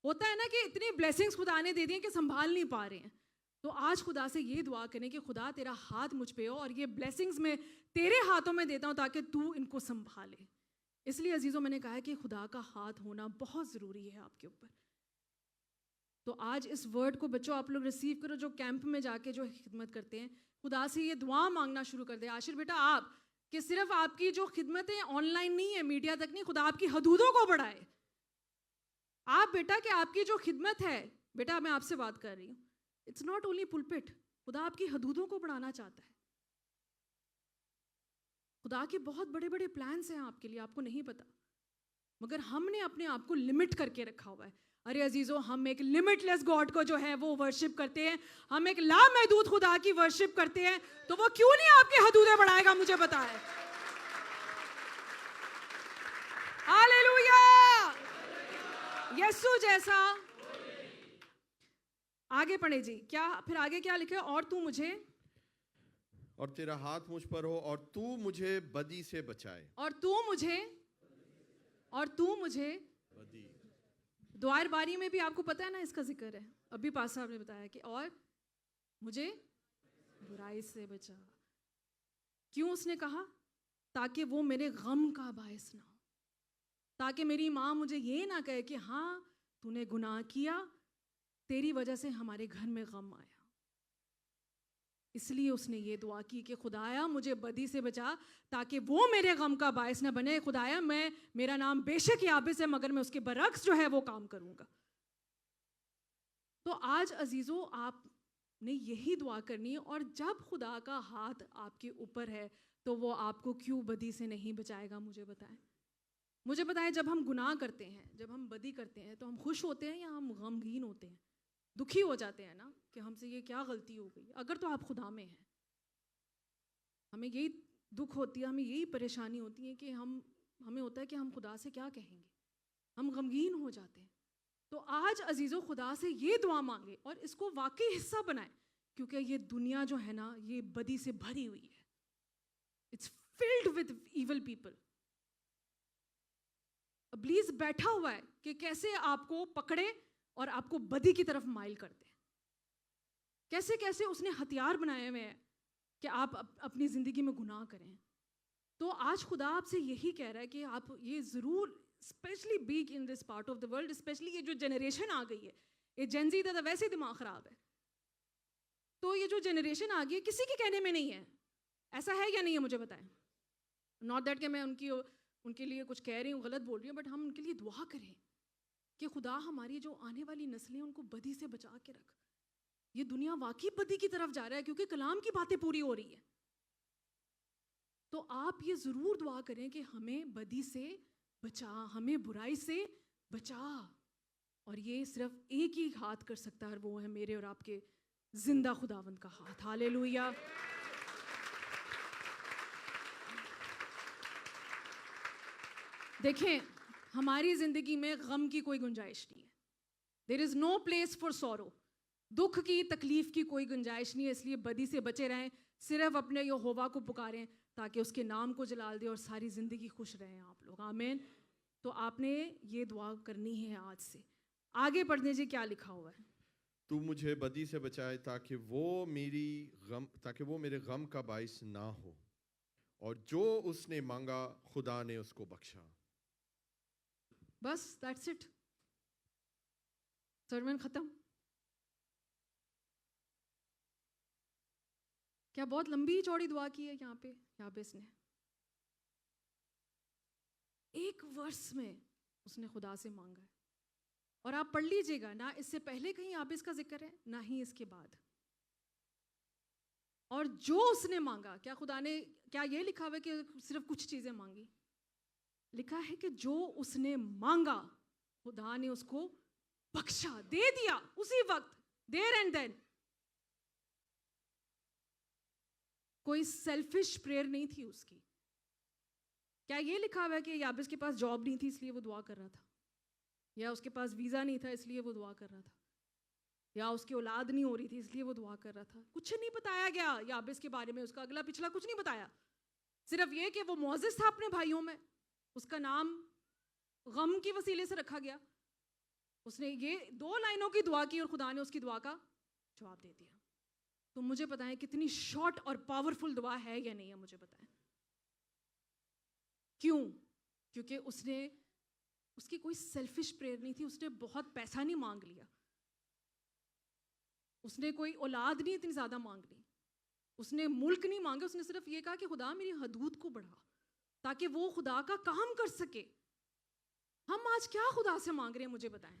ہوتا ہے نا کہ اتنی بلیسنگز خدا نے دے دی ہیں کہ سنبھال نہیں پا رہے ہیں. تو آج خدا سے یہ دعا کریں کہ خدا تیرا ہاتھ مجھ پہ ہو اور یہ بلیسنگز میں تیرے ہاتھوں میں دیتا ہوں تاکہ تو ان کو سنبھالے. اس لیے عزیزوں میں نے کہا ہے کہ خدا کا ہاتھ ہونا بہت ضروری ہے آپ کے اوپر. تو آج اس ورڈ کو بچوں آپ لوگ ریسیو کرو، جو کیمپ میں جا کے جو خدمت کرتے ہیں. خدا سے یہ دعا مانگنا شروع کر دے عاشر بیٹا آپ، کہ صرف آپ کی جو خدمتیں آن لائن نہیں ہے، میڈیا تک نہیں، خدا آپ کی حدودوں کو بڑھائے. آپ بیٹا کہ آپ کی جو خدمت ہے بیٹا میں آپ سے بات کر رہی ہوں. It's not only pulpit. خدا آپ کی حدودوں کو بڑھانا چاہتا ہے. خدا کے بہت بڑے بڑے پلانس ہیں آپ کے لیے, آپ کو نہیں پتا, مگر ہم نے اپنے آپ کو لمٹ کر کے رکھا ہوا ہے. ارے عزیزو, ہم ایک لمٹ لیس گاڈ کو جو ہے وہ ورشپ کرتے ہیں, ہم ایک لامحدود خدا کی ورشپ کرتے ہیں, تو وہ کیوں نہیں آپ کی حدودیں بڑھائے گا, مجھے بتائے. ہاللیلویا, یسوع جیسا. آگے پڑھیں جی, کیا پھر آگے کیا لکھا ہے؟ اور تو مجھے, اور تیرا ہاتھ مجھ پر ہو, اور تو مجھے بدی سے بچائے. اور تو مجھے بدی. دوار باری میں بھی آپ کو پتہ ہے نا اس کا ذکر ہے, ابھی پاس صاحب نے بتایا کہ اور مجھے برائی سے بچا. کیوں اس نے کہا؟ تاکہ وہ میرے غم کا باعث نہ ہو, تاکہ میری ماں مجھے یہ نہ کہے کہ ہاں تو نے گناہ کیا, تیری وجہ سے ہمارے گھر میں غم آیا. اس لیے اس نے یہ دعا کی کہ خدایا مجھے بدی سے بچا تاکہ وہ میرے غم کا باعث نہ بنے. خدایا میرا نام بے شک یابس ہے, مگر میں اس کے برعکس جو ہے وہ کام کروں گا. تو آج عزیزو آپ نے یہی دعا کرنی ہے, اور جب خدا کا ہاتھ آپ کے اوپر ہے تو وہ آپ کو کیوں بدی سے نہیں بچائے گا؟ مجھے بتائیں جب ہم گناہ کرتے ہیں, جب ہم بدی کرتے ہیں, تو ہم خوش ہوتے ہیں یا ہم غمگین ہوتے ہیں, دکھی ہو جاتے ہیں نا کہ ہم سے یہ کیا غلطی ہو گئی؟ اگر تو آپ خدا میں ہیں, ہمیں یہی دکھ ہوتی ہے, ہمیں یہی پریشانی ہوتی ہے کہ ہمیں ہوتا ہے کہ ہم خدا سے کیا کہیں گے, ہم غمگین ہو جاتے ہیں. تو آج عزیزو خدا سے یہ دعا مانگے اور اس کو واقعی حصہ بنائیں, کیونکہ یہ دنیا جو ہے نا یہ بدی سے بھری ہوئی ہے. It's filled with evil people. ابلیس بیٹھا ہوا ہے کہ کیسے آپ کو پکڑے اور آپ کو بدی کی طرف مائل کر دے. کیسے کیسے اس نے ہتھیار بنائے ہوئے ہیں کہ آپ اپنی زندگی میں گناہ کریں. تو آج خدا آپ سے یہی کہہ رہا ہے کہ آپ یہ ضرور, especially big in this part of the world, especially یہ جو جنریشن آ گئی ہے, یہ جین زی تو ویسے دماغ خراب ہے, تو یہ جو جنریشن آ گئی ہے کسی کے کہنے میں نہیں ہے. ایسا ہے یا نہیں ہے مجھے بتائیں. ناٹ دیٹ کہ میں ان کے لیے کچھ کہہ رہی ہوں, غلط بول رہی ہوں, بٹ ہم ان کے لیے دعا کریں کہ خدا ہماری جو آنے والی نسلیں ان کو بدی سے بچا کے رکھ. یہ دنیا واقعی بدی کی طرف جا رہا ہے کیونکہ کلام کی باتیں پوری ہو رہی ہیں. تو آپ یہ ضرور دعا کریں کہ ہمیں بدی سے بچا, ہمیں برائی سے بچا. اور یہ صرف ایک ہی ہاتھ کر سکتا ہے, وہ ہے میرے اور آپ کے زندہ خداوند کا ہاتھ. ہاللیلویا. دیکھیں ہماری زندگی میں غم کی کوئی گنجائش نہیں ہے. دیر از نو پلیس فار سورو. دکھ کی, تکلیف کی کوئی گنجائش نہیں ہے. اس لیے بدی سے بچے رہیں, صرف اپنے یہوہ کو پکاریں تاکہ اس کے نام کو جلال دے اور ساری زندگی خوش رہیں آپ لوگ. آمین. تو آپ نے یہ دعا کرنی ہے آج سے. آگے پڑھنے جی کیا لکھا ہوا ہے. تو مجھے بدی سے بچائے تاکہ وہ میرے غم کا باعث نہ ہو, اور جو اس نے مانگا خدا نے اس کو بخشا. بس دیٹس اٹ, سرمن ختم. کیا بہت لمبی چوڑی دعا کی ہے یہاں پہ یابس نے؟ ایک ورس میں اس نے خدا سے مانگا ہے. اور آپ پڑھ لیجئے گا, نہ اس سے پہلے کہیں یابس کا ذکر ہے نہ ہی اس کے بعد. اور جو اس نے مانگا, کیا خدا نے, کیا یہ لکھا ہوا ہے کہ صرف کچھ چیزیں مانگی؟ لکھا ہے کہ جو اس نے مانگا خدا نے اس کو بخشا, دے دیا اسی وقت, دیر اینڈ دین. کوئی سیلفش پریئر نہیں تھی اس کی. کیا یہ لکھا ہوا ہے کہ یابس کے پاس جاب نہیں تھی اس لیے وہ دعا کر رہا تھا, یا اس کے پاس ویزا نہیں تھا اس لیے وہ دعا کر رہا تھا, یا اس کی اولاد نہیں ہو رہی تھی اس لیے وہ دعا کر رہا تھا؟ کچھ نہیں بتایا گیا یابس کے بارے میں, اس کا اگلا پچھلا کچھ نہیں بتایا. صرف یہ کہ وہ معزز تھا اپنے بھائیوں میں, اس کا نام غم کی وسیلے سے رکھا گیا. اس نے یہ 2 لائنوں کی دعا کی اور خدا نے اس کی دعا کا جواب دے دیا. تو مجھے بتائیں کتنی شارٹ اور پاورفل دعا ہے یا نہیں ہے, مجھے بتائیں. کیوں؟ کیونکہ اس کی کوئی سیلفش پریئر نہیں تھی. اس نے بہت پیسہ نہیں مانگ لیا, اس نے کوئی اولاد نہیں اتنی زیادہ مانگ لی, اس نے ملک نہیں مانگا. اس نے صرف یہ کہا کہ خدا میری حدود کو بڑھا تاکہ وہ خدا کا کام کر سکے. ہم آج کیا خدا سے مانگ رہے ہیں مجھے بتائیں.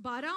12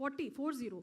40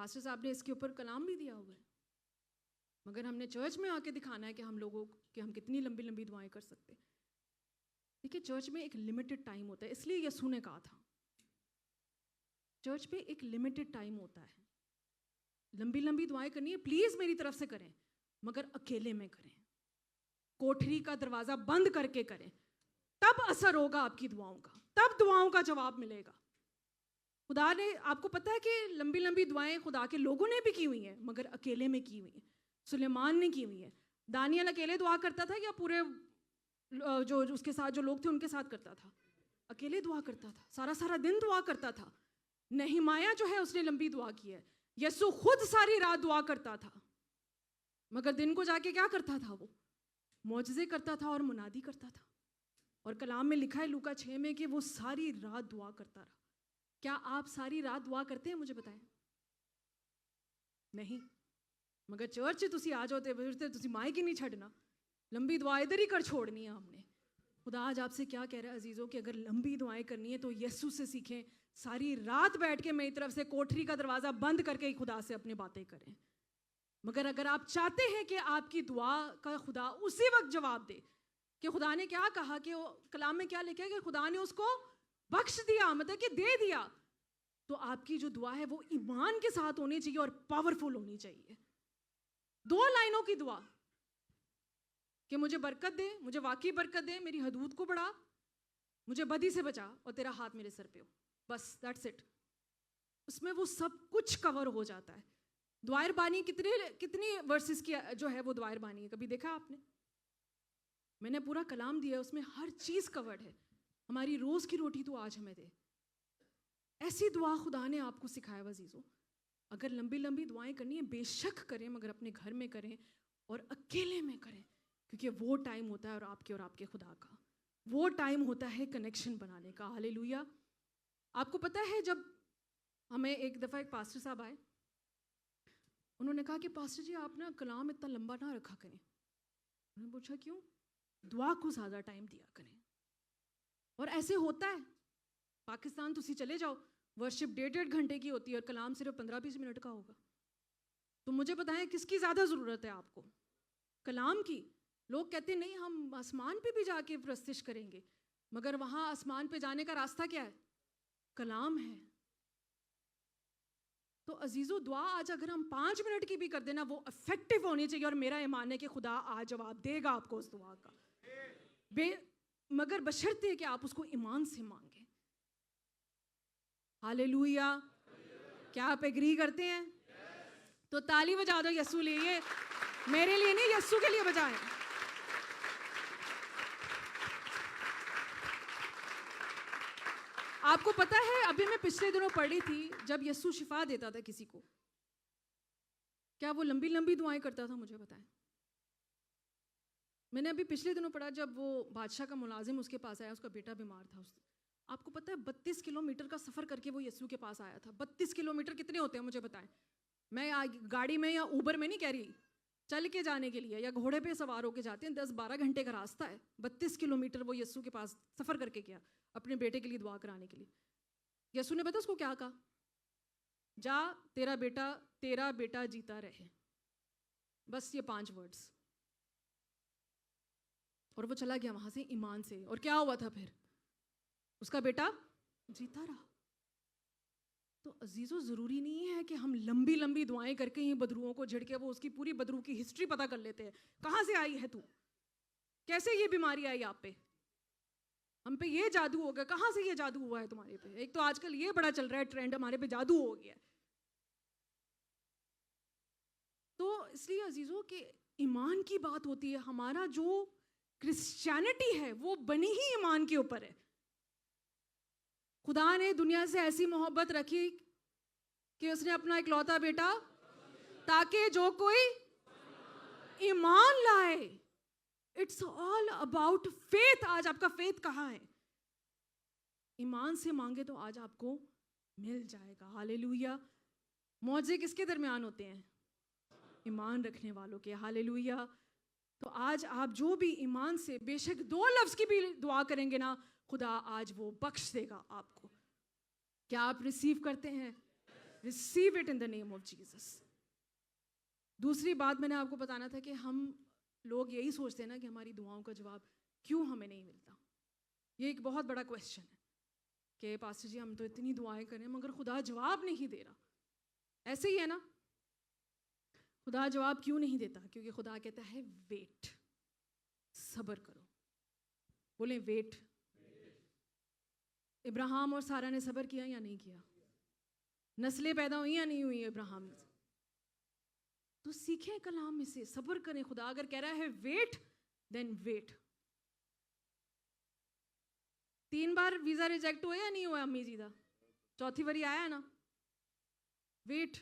پاسٹر صاحب نے اس کے اوپر کلام بھی دیا ہوا ہے، مگر ہم نے چرچ میں آ کے دکھانا ہے کہ ہم لوگوں کہ ہم کتنی لمبی لمبی دعائیں کر سکتے. دیکھیے چرچ میں ایک لمیٹڈ ٹائم ہوتا ہے، اس لیے یسوع نے کہا تھا چرچ میں ایک لمیٹڈ ٹائم ہوتا ہے. لمبی لمبی دعائیں کرنی ہے پلیز میری طرف سے کریں، مگر اکیلے میں کریں، کوٹھری کا دروازہ بند کر کے کریں، تب اثر ہوگا آپ کی دعاؤں کا، تب دعاؤں کا جواب ملے گا. خدا نے آپ کو پتہ ہے کہ لمبی لمبی دعائیں خدا کے لوگوں نے بھی کی ہوئی ہیں، مگر اکیلے میں کی ہوئی ہیں. سلیمان نے کی ہوئی ہیں. دانیال اکیلے دعا کرتا تھا یا پورے جو اس کے ساتھ جو لوگ تھے ان کے ساتھ کرتا تھا؟ اکیلے دعا کرتا تھا، سارا سارا دن دعا کرتا تھا. نہیمایہ جو ہے اس نے لمبی دعا کی ہے. یسوع خود ساری رات دعا کرتا تھا، مگر دن کو جا کے کیا کرتا تھا؟ وہ معجزے کرتا تھا اور منادی کرتا تھا. اور کلام میں لکھا ہے لوکا 6 میں کہ وہ ساری رات دعا کرتا رہا. کیا آپ ساری رات دعا کرتے ہیں؟ مجھے بتائیں. نہیں. مگر چرچ تسی آ جاؤ تے تسی مائک ہی نہیں چھڈنا، لمبی دعا ادھر ہی کر چھوڑنی ہے ہم نے. خدا آج آپ سے کیا کہہ رہا ہے عزیزوں کہ اگر لمبی دعائیں کرنی ہے تو یسوع سے سیکھیں. ساری رات بیٹھ کے میری طرف سے کوٹھری کا دروازہ بند کر کے خدا سے اپنی باتیں کریں. مگر اگر آپ چاہتے ہیں کہ آپ کی دعا کا خدا اسی وقت جواب دے، کہ خدا نے کیا کہا کہ کلام میں کیا لکھا ہے کہ خدا نے اس کو بخش دیا، مطلب کہ دے دیا، تو آپ کی جو دعا ہے وہ ایمان کے ساتھ ہونی چاہیے اور پاورفل ہونی چاہیے. 2 لائنوں کی دعا کہ مجھے برکت دے، مجھے واقعی برکت دے، میری حدود کو بڑھا، مجھے بدی سے بچا اور تیرا ہاتھ میرے سر پہ ہو، بس دیٹس اٹ. اس میں وہ سب کچھ کور ہو جاتا ہے. دعائر بانی کتنی ورسز کی جو ہے وہ دعائر بانی ہے، کبھی دیکھا آپ نے؟ میں نے پورا کلام دیا ہے، اس میں ہر چیز کورڈ ہے. ہماری روز کی روٹی تو آج ہمیں دے. ایسی دعا خدا نے آپ کو سکھایا عزیزوں. اگر لمبی لمبی دعائیں کرنی ہے بے شک کریں، مگر اپنے گھر میں کریں اور اکیلے میں کریں، کیونکہ وہ ٹائم ہوتا ہے اور آپ کے خدا کا وہ ٹائم ہوتا ہے کنیکشن بنانے کا. ہالےلویا. آپ کو پتہ ہے جب ہمیں ایک دفعہ ایک پاسٹر صاحب آئے، انہوں نے کہا کہ پاسٹر جی آپ نا کلام اتنا لمبا نہ رکھا کریں. انہوں نے پوچھا کیوں؟ دعا کو زیادہ ٹائم دیا کریں. اور ایسے ہوتا ہے. پاکستان تسی چلے جاؤ، ورشپ 1.5 گھنٹے کی ہوتی ہے اور کلام صرف 15-20 منٹ کا ہوگا. تو مجھے بتائیں کس کی زیادہ ضرورت ہے آپ کو؟ کلام کی. لوگ کہتے ہیں نہیں ہم آسمان پہ بھی جا کے پرستش کریں گے، مگر وہاں آسمان پہ جانے کا راستہ کیا ہے؟ کلام ہے. تو عزیزو دعا آج اگر ہم 5 منٹ کی بھی کر دینا وہ افیکٹو ہونی چاہیے، اور میرا ایمان ہے کہ خدا آج جواب دے گا آپ کو اس دعا کا، مگر بشرطے کہ آپ اس کو ایمان سے مانگیں. ہالےلویا. کیا آپ ایگری کرتے ہیں؟ تو تالی بجا دو یسوع لیے، میرے لیے نہیں یسوع کے لیے بجائیں. آپ کو پتہ ہے ابھی میں پچھلے دنوں پڑھ رہی تھی جب یسوع شفا دیتا تھا کسی کو، کیا وہ لمبی لمبی دعائیں کرتا تھا؟ مجھے بتائیں. میں نے ابھی پچھلے دنوں پڑھا جب وہ بادشاہ کا ملازم اس کے پاس آیا، اس کا بیٹا بیمار تھا. آپ کو پتہ ہے 32 کلومیٹر کا سفر کر کے وہ یسوع کے پاس آیا تھا. 32 کلومیٹر کتنے ہوتے ہیں مجھے بتائیں؟ میں گاڑی میں یا اوبر میں نہیں کہہ رہی، چل کے جانے کے لیے یا گھوڑے پہ سوار ہو کے جاتے ہیں، 10-12 گھنٹے کا راستہ ہے. 32 کلومیٹر وہ یسوع کے پاس سفر کر کے گیا اپنے بیٹے کے لیے دعا کرانے کے لیے. یسوع نے پتہ اس کو کیا کہا؟ جا تیرا بیٹا جیتا رہے. بس یہ 5 ورڈز. اور وہ چلا گیا وہاں سے ایمان سے. اور کیا ہوا تھا پھر؟ اس کا بیٹا جیتا رہا. تو عزیزو ضروری نہیں ہے کہ ہم لمبی لمبی دعائیں کر کے ہی بدروؤں کو جھڑ کے وہ اس کی پوری بدرو کی ہسٹری پتہ کر لیتے ہیں. کہاں سے آئی ہے تو؟ کیسے یہ بیماری آئی آپ پہ؟ ہم پہ یہ جادو ہو گیا. کہاں سے یہ جادو ہوا ہے تمہارے پہ؟ ایک تو آج کل یہ بڑا چل رہا ہے ٹرینڈ، ہمارے پہ جادو ہو گیا ہے. تو اس لیے عزیزو کہ ایمان کی بات ہوتی ہے. ہمارا جو کرسچینٹی ہے وہ بنی ہی ایمان کے اوپر ہے. خدا نے دنیا سے ایسی محبت رکھی کہ اس نے اپنا اکلوتا بیٹا تاکہ جو کوئی ایمان لائے. It's all about faith. آج آپ کا فیتھ کہاں ہے؟ ایمان سے مانگے تو آج آپ کو مل جائے گا. ہالےلویا. معجزے کس کے درمیان ہوتے ہیں؟ ایمان رکھنے والوں کے. ہالےلویا. تو آج آپ جو بھی ایمان سے بے شک 2 لفظ کی بھی دعا کریں گے نا، خدا آج وہ بخش دے گا آپ کو. کیا آپ ریسیو کرتے ہیں؟ Receive it in the name of Jesus. دوسری بات میں نے آپ کو بتانا تھا کہ ہم لوگ یہی سوچتے ہیں نا کہ ہماری دعاؤں کا جواب کیوں ہمیں نہیں ملتا. یہ ایک بہت بڑا کویسچن ہے کہ پاسٹر جی ہم تو اتنی دعائیں کریں مگر خدا جواب نہیں دے رہا. ایسے ہی ہے نا, خدا جواب کیوں نہیں دیتا؟ کیونکہ خدا کہتا ہے ویٹ, صبر کرو. بولیں ویٹ. ابراہیم اور سارہ نے صبر کیا یا نہیں کیا؟ نسلیں پیدا ہوئی یا نہیں ہوئی ابراہیم سے؟ تو سیکھیں کلام میں سے, صبر کریں. خدا اگر کہہ رہا ہے ویٹ, دین ویٹ. 3 بار ویزا ریجیکٹ ہوا یا نہیں ہوا امی جی دا؟ 4تھی باری آیا ہے نا. ویٹ.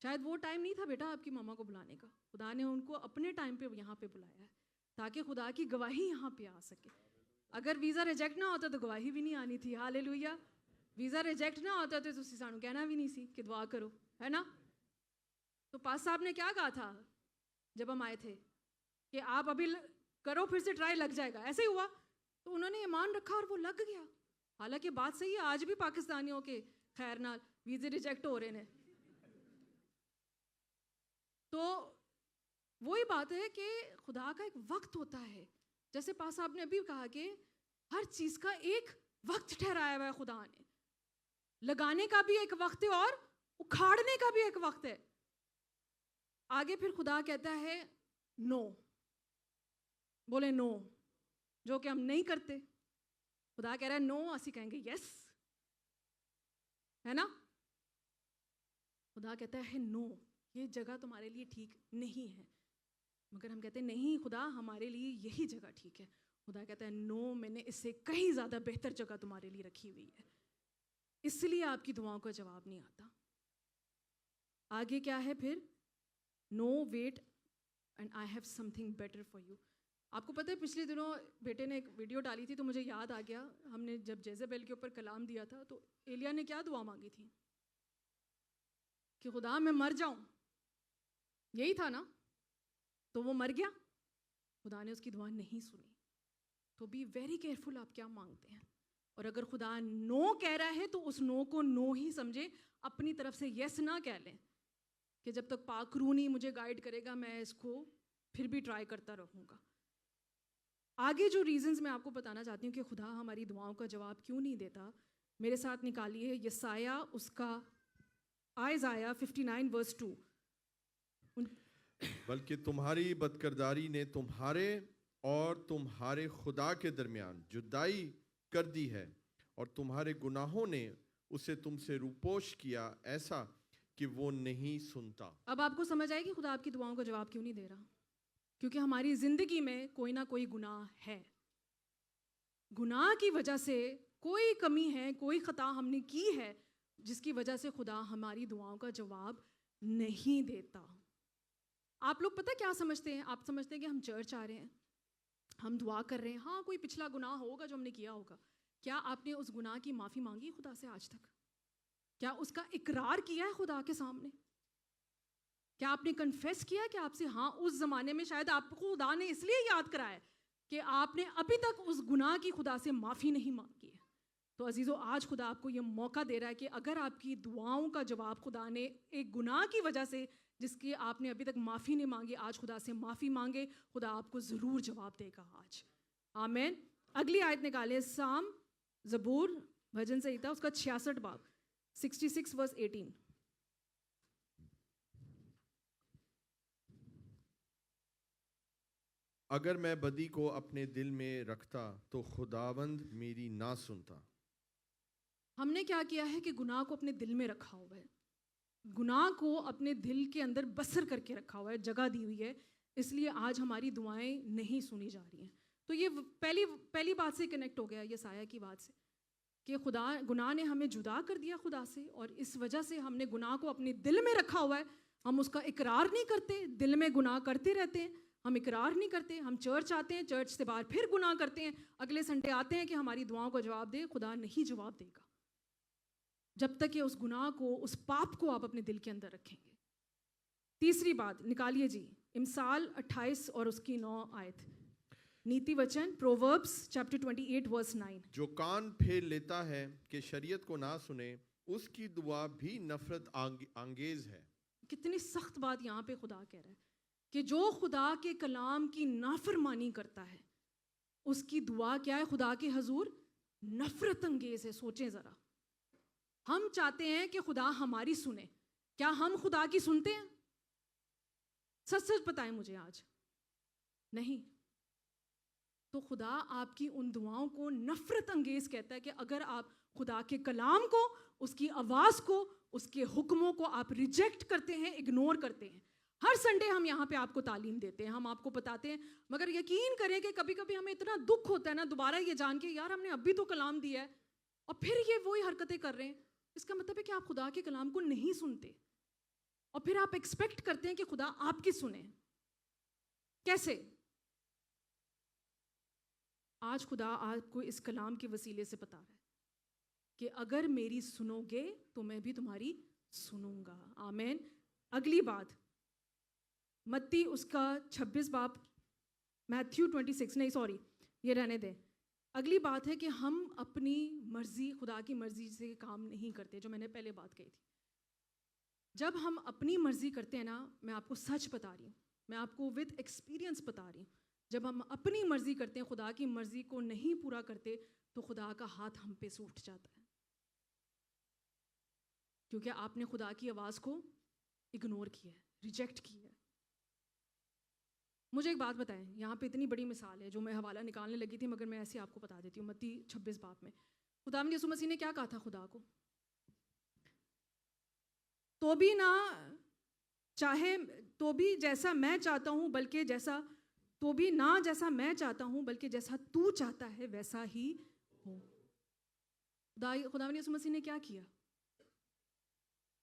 شاید وہ ٹائم نہیں تھا بیٹا آپ کی ماما کو بلانے کا, خدا نے ان کو اپنے ٹائم پہ یہاں پہ بلایا ہے تاکہ خدا کی گواہی یہاں پہ آ سکے. اگر ویزا ریجیکٹ نہ ہوتا تو گواہی بھی نہیں آنی تھی. ہاللیلویا. ویزا ریجیکٹ نہ ہوتا تو تسی سانوں کہنا بھی نہیں سی کہ دعا کرو, ہے نا. تو پاس صاحب نے کیا کہا تھا جب ہم آئے تھے کہ آپ ابھی کرو پھر سے ٹرائی لگ جائے گا. ایسے ہی ہوا. تو انہوں نے ایمان رکھا اور وہ لگ گیا. حالانکہ بات صحیح ہے, آج بھی پاکستانیوں کے خیر نال ویزے ریجیکٹ ہو رہے ہیں. تو وہی بات ہے کہ خدا کا ایک وقت ہوتا ہے. جیسے پاس صاحب نے ابھی کہا کہ ہر چیز کا ایک وقت ٹھہرایا ہوا ہے خدا نے. لگانے کا بھی ایک وقت ہے اور اکھاڑنے کا بھی ایک وقت ہے. آگے پھر خدا کہتا ہے نو. بولے نو, جو کہ ہم نہیں کرتے. خدا کہہ رہا ہے نو, اسی کہیں گے یس, ہے نا. خدا کہتا ہے نو, یہ جگہ تمہارے لیے ٹھیک نہیں ہے. مگر ہم کہتے ہیں نہیں خدا, ہمارے لیے یہی جگہ ٹھیک ہے. خدا کہتا ہے نو, میں نے اس سے کہیں زیادہ بہتر جگہ تمہارے لیے رکھی ہوئی ہے. اس لیے آپ کی دعاؤں کا جواب نہیں آتا. آگے کیا ہے پھر؟ No wait and I have something better for you. آپ کو پتہ ہے پچھلے دنوں بیٹے نے ایک ویڈیو ڈالی تھی تو مجھے یاد آ گیا, ہم نے جب جیزبیل کے اوپر کلام دیا تھا تو ایلیا نے کیا دعا مانگی تھی کہ خدا میں مر جاؤں, یہی تھا نا. تو وہ مر گیا, خدا نے اس کی دعا نہیں سنی. تو بی ویری کیئرفل آپ کیا مانگتے ہیں. اور اگر خدا نو کہہ رہا ہے تو اس نو کو نو ہی سمجھے, اپنی طرف سے یس نہ کہہ لیں کہ جب تک پاک روح نہیں مجھے گائیڈ کرے گا میں اس کو پھر بھی ٹرائی کرتا رہوں گا. آگے جو ریزنز میں آپ کو بتانا چاہتی ہوں کہ خدا ہماری دعاؤں کا جواب کیوں نہیں دیتا, میرے ساتھ نکالیے یسایہ اس کا آئزایہ 59 verse 2. بلکہ تمہاری بدکرداری نے تمہارے اور تمہارے خدا کے درمیان جدائی کر دی ہے, اور تمہارے گناہوں نے اسے تم سے روپوش کیا ایسا کہ وہ نہیں سنتا. اب آپ کو سمجھ آئے کہ خدا آپ کی دعاؤں کا جواب کیوں نہیں دے رہا. کیونکہ ہماری زندگی میں کوئی نہ کوئی گناہ ہے. گناہ کی وجہ سے کوئی کمی ہے, کوئی خطا ہم نے کی ہے جس کی وجہ سے خدا ہماری دعاؤں کا جواب نہیں دیتا. آپ لوگ پتہ کیا سمجھتے ہیں؟ آپ سمجھتے ہیں کہ ہم چرچ آ رہے ہیں, ہم دعا کر رہے ہیں, ہاں کوئی پچھلا گناہ ہوگا جو ہم نے کیا ہوگا. کیا آپ نے اس گناہ کی معافی مانگی خدا سے آج تک؟ کیا اس کا اقرار کیا ہے خدا کے سامنے؟ کیا آپ نے کنفیس کیا کہ آپ سے ہاں اس زمانے میں شاید آپ کو خدا نے اس لیے یاد کرایا کہ آپ نے ابھی تک اس گناہ کی خدا سے معافی نہیں مانگی ہے؟ تو عزیزو, آج خدا آپ کو یہ موقع دے رہا ہے کہ اگر آپ کی دعاؤں کا جواب خدا نے ایک گناہ کی وجہ سے جس کی آپ نے ابھی تک معافی نہیں مانگی, آج خدا سے معافی مانگے, خدا آپ کو ضرور جواب دے گا آج. آمین. اگلی آیت نکالے, سام زبور بھجن سہیتا اس کا 66 باب 66 verse 18. اگر میں بدی کو اپنے دل میں رکھتا تو خداوند میری نہ سنتا. ہم نے کیا کیا ہے کہ گناہ کو اپنے دل میں رکھا ہوا ہے, گناہ کو اپنے دل کے اندر بسر کر کے رکھا ہوا ہے, جگہ دی ہوئی ہے, اس لیے آج ہماری دعائیں نہیں سنی جا رہی ہیں. تو یہ پہلی بات سے کنیکٹ ہو گیا یسایہ کی بات سے کہ گناہ نے ہمیں جدا کر دیا خدا سے, اور اس وجہ سے ہم نے گناہ کو اپنے دل میں رکھا ہوا ہے. ہم اس کا اقرار نہیں کرتے, دل میں گناہ کرتے رہتے ہیں, ہم اقرار نہیں کرتے. ہم چرچ آتے ہیں, چرچ سے باہر پھر گناہ کرتے ہیں, اگلے سنڈے آتے ہیں کہ ہماری دعاؤں کا جواب دے. خدا نہیں جواب دے گا جب تک کہ اس گناہ کو, اس پاپ کو آپ اپنے دل کے اندر رکھیں گے. تیسری بات نکالیے جی, امثال 28 اور اس کی 9 آیت, نیتی وچن پرووربس چیپٹر 28 verse 9. جو کان پھیر لیتا ہے کہ شریعت کو نہ سنے, اس کی دعا بھی نفرت انگیز ہے. کتنی سخت بات یہاں پہ خدا کہہ رہا ہے کہ جو خدا کے کلام کی نافرمانی کرتا ہے اس کی دعا کیا ہے خدا کے حضور؟ نفرت انگیز ہے. سوچیں ذرا, ہم چاہتے ہیں کہ خدا ہماری سنے, کیا ہم خدا کی سنتے ہیں؟ سچ سچ بتائیں مجھے آج. نہیں. تو خدا آپ کی ان دعاؤں کو نفرت انگیز کہتا ہے کہ اگر آپ خدا کے کلام کو, اس کی آواز کو, اس کے حکموں کو آپ ریجیکٹ کرتے ہیں, اگنور کرتے ہیں. ہر سنڈے ہم یہاں پہ آپ کو تعلیم دیتے ہیں, ہم آپ کو بتاتے ہیں, مگر یقین کریں کہ کبھی کبھی ہمیں اتنا دکھ ہوتا ہے نا دوبارہ یہ جان کے یار ہم نے اب بھی تو کلام دیا ہے اور پھر یہ وہی حرکتیں کر رہے ہیں. اس کا مطلب ہے کہ آپ خدا کے کلام کو نہیں سنتے اور پھر آپ ایکسپیکٹ کرتے ہیں کہ خدا آپ کی سنیں. کیسے؟ آج خدا آپ کو اس کلام کے وسیلے سے بتا رہا ہے کہ اگر میری سنو گے تو میں بھی تمہاری سنوں گا. آمین. اگلی بات متی اس کا 26 باب, میتھیو 26, نہیں سوری یہ رہنے دیں. اگلی بات ہے کہ ہم اپنی مرضی, خدا کی مرضی سے کام نہیں کرتے, جو میں نے پہلے بات کہی تھی. جب ہم اپنی مرضی کرتے ہیں نا, میں آپ کو سچ بتا رہی ہوں, میں آپ کو وتھ ایکسپیرینس بتا رہی ہوں, جب ہم اپنی مرضی کرتے ہیں, خدا کی مرضی کو نہیں پورا کرتے, تو خدا کا ہاتھ ہم پہ سے اٹھ جاتا ہے, کیونکہ آپ نے خدا کی آواز کو اگنور کیا ہے, ریجیکٹ کیا ہے. مجھے ایک بات بتائیں, یہاں پہ اتنی بڑی مثال ہے جو میں حوالہ نکالنے لگی تھی, مگر میں ایسے آپ کو بتا دیتی ہوں. متی 26 باب میں خداوند یسوع مسیح نے کیا کہا تھا خدا کو؟ تو بھی نہ چاہے, تو بھی جیسا میں چاہتا ہوں بلکہ جیسا, تو بھی نہ جیسا میں چاہتا ہوں بلکہ جیسا تو چاہتا ہے ویسا ہی ہو. خداوند یسوع مسیح نے کیا کیا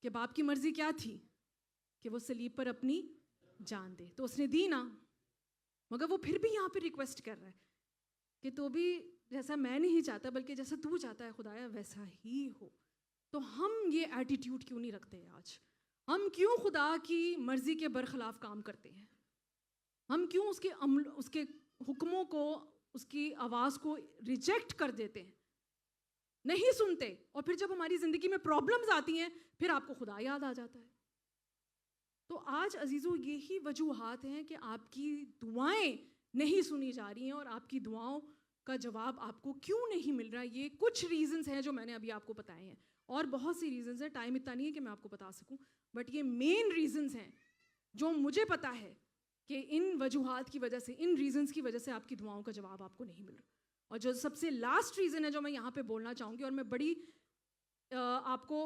کہ باپ کی مرضی کیا تھی کہ وہ صلیب پر اپنی جان دے, تو اس نے دی نا, مگر وہ پھر بھی یہاں پہ ریکویسٹ کر رہا ہے کہ تو بھی جیسا میں نہیں چاہتا بلکہ جیسا تو چاہتا ہے خدایا ویسا ہی ہو. تو ہم یہ ایٹیٹیوڈ کیوں نہیں رکھتے آج؟ ہم کیوں خدا کی مرضی کے برخلاف کام کرتے ہیں؟ ہم کیوں اس کے حکموں کو, اس کی آواز کو ریجیکٹ کر دیتے ہیں, نہیں سنتے, اور پھر جب ہماری زندگی میں پرابلمز آتی ہیں پھر آپ کو خدا یاد آ جاتا ہے. تو آج عزیزو یہی وجوہات ہیں کہ آپ کی دعائیں نہیں سنی جا رہی ہیں اور آپ کی دعاؤں کا جواب آپ کو کیوں نہیں مل رہا. یہ کچھ ریزنز ہیں جو میں نے ابھی آپ کو بتائے ہیں, اور بہت سی ریزنز ہیں, ٹائم اتنا نہیں ہے کہ میں آپ کو بتا سکوں, بٹ یہ مین ریزنز ہیں جو مجھے پتا ہے کہ ان وجوہات کی وجہ سے, ان ریزنز کی وجہ سے آپ کی دعاؤں کا جواب آپ کو نہیں مل رہا. اور جو سب سے لاسٹ ریزن ہے جو میں یہاں پہ بولنا چاہوں گی, اور میں بڑی آپ کو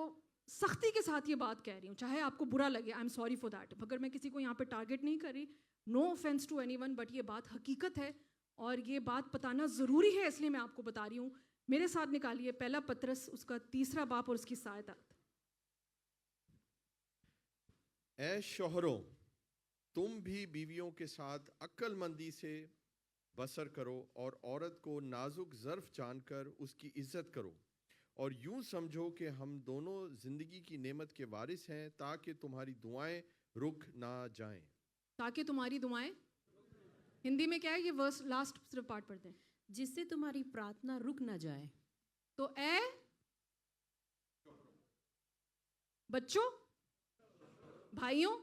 سختی کے ساتھ یہ بات کہہ رہی ہوں, چاہے آپ کو برا لگے, I am sorry for that, مگر میں کسی کو یہاں پہ ٹارگٹ نہیں کر رہی, no offence to anyone, but یہ بات حقیقت ہے اور یہ بات بتانا ضروری ہے, اس لیے میں آپ کو بتا رہی ہوں. میرے ساتھ نکالیے پہلا پطرس اس کا 3 باب اور اس کی 7 آیت. اے شوہروں, تم بھی بیویوں کے ساتھ عقل مندی سے بسر کرو اور عورت کو نازک ظرف جان کر اس کی عزت کرو, اور یوں سمجھو کہ ہم دونوں زندگی کی نعمت کے وارث ہیں, تاکہ تمہاری دعائیں رک نہ جائیں. تاکہ تمہاری دعائیں, ہندی میں کیا ہے یہ ورس لاسٹ صرف پارٹ پڑھ دیں, جس سے تمہاری پرارتھنا رک نہ جائے. تو اے بچوں, بھائیوں,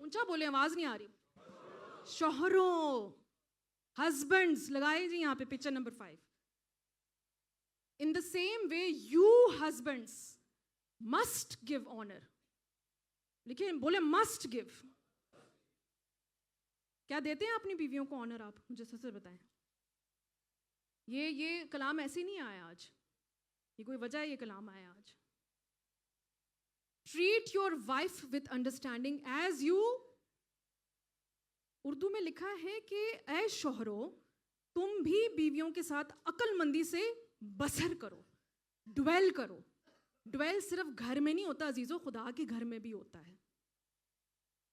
اونچا بولے آواز نہیں آ رہی, شوہروں, ہسبینڈز لگائے جی یہاں پہ picture number 5. In the same way, you husbands must give honor. لیکن بولے must give. کیا دیتے ہیں اپنی بیویوں کو آنر؟ آپ مجھے سچ سے بتائیں. یہ کلام ایسے نہیں آیا آج, یہ کوئی وجہ ہے یہ کلام آیا آج. Treat your wife with understanding as you, Urdu میں لکھا ہے کہ اے شوہروں تم بھی بیویوں کے ساتھ عقل مندی سے بسر کرو, ڈویل کرو. ڈویل صرف گھر میں نہیں ہوتا عزیزو, خدا کے گھر میں بھی ہوتا ہے.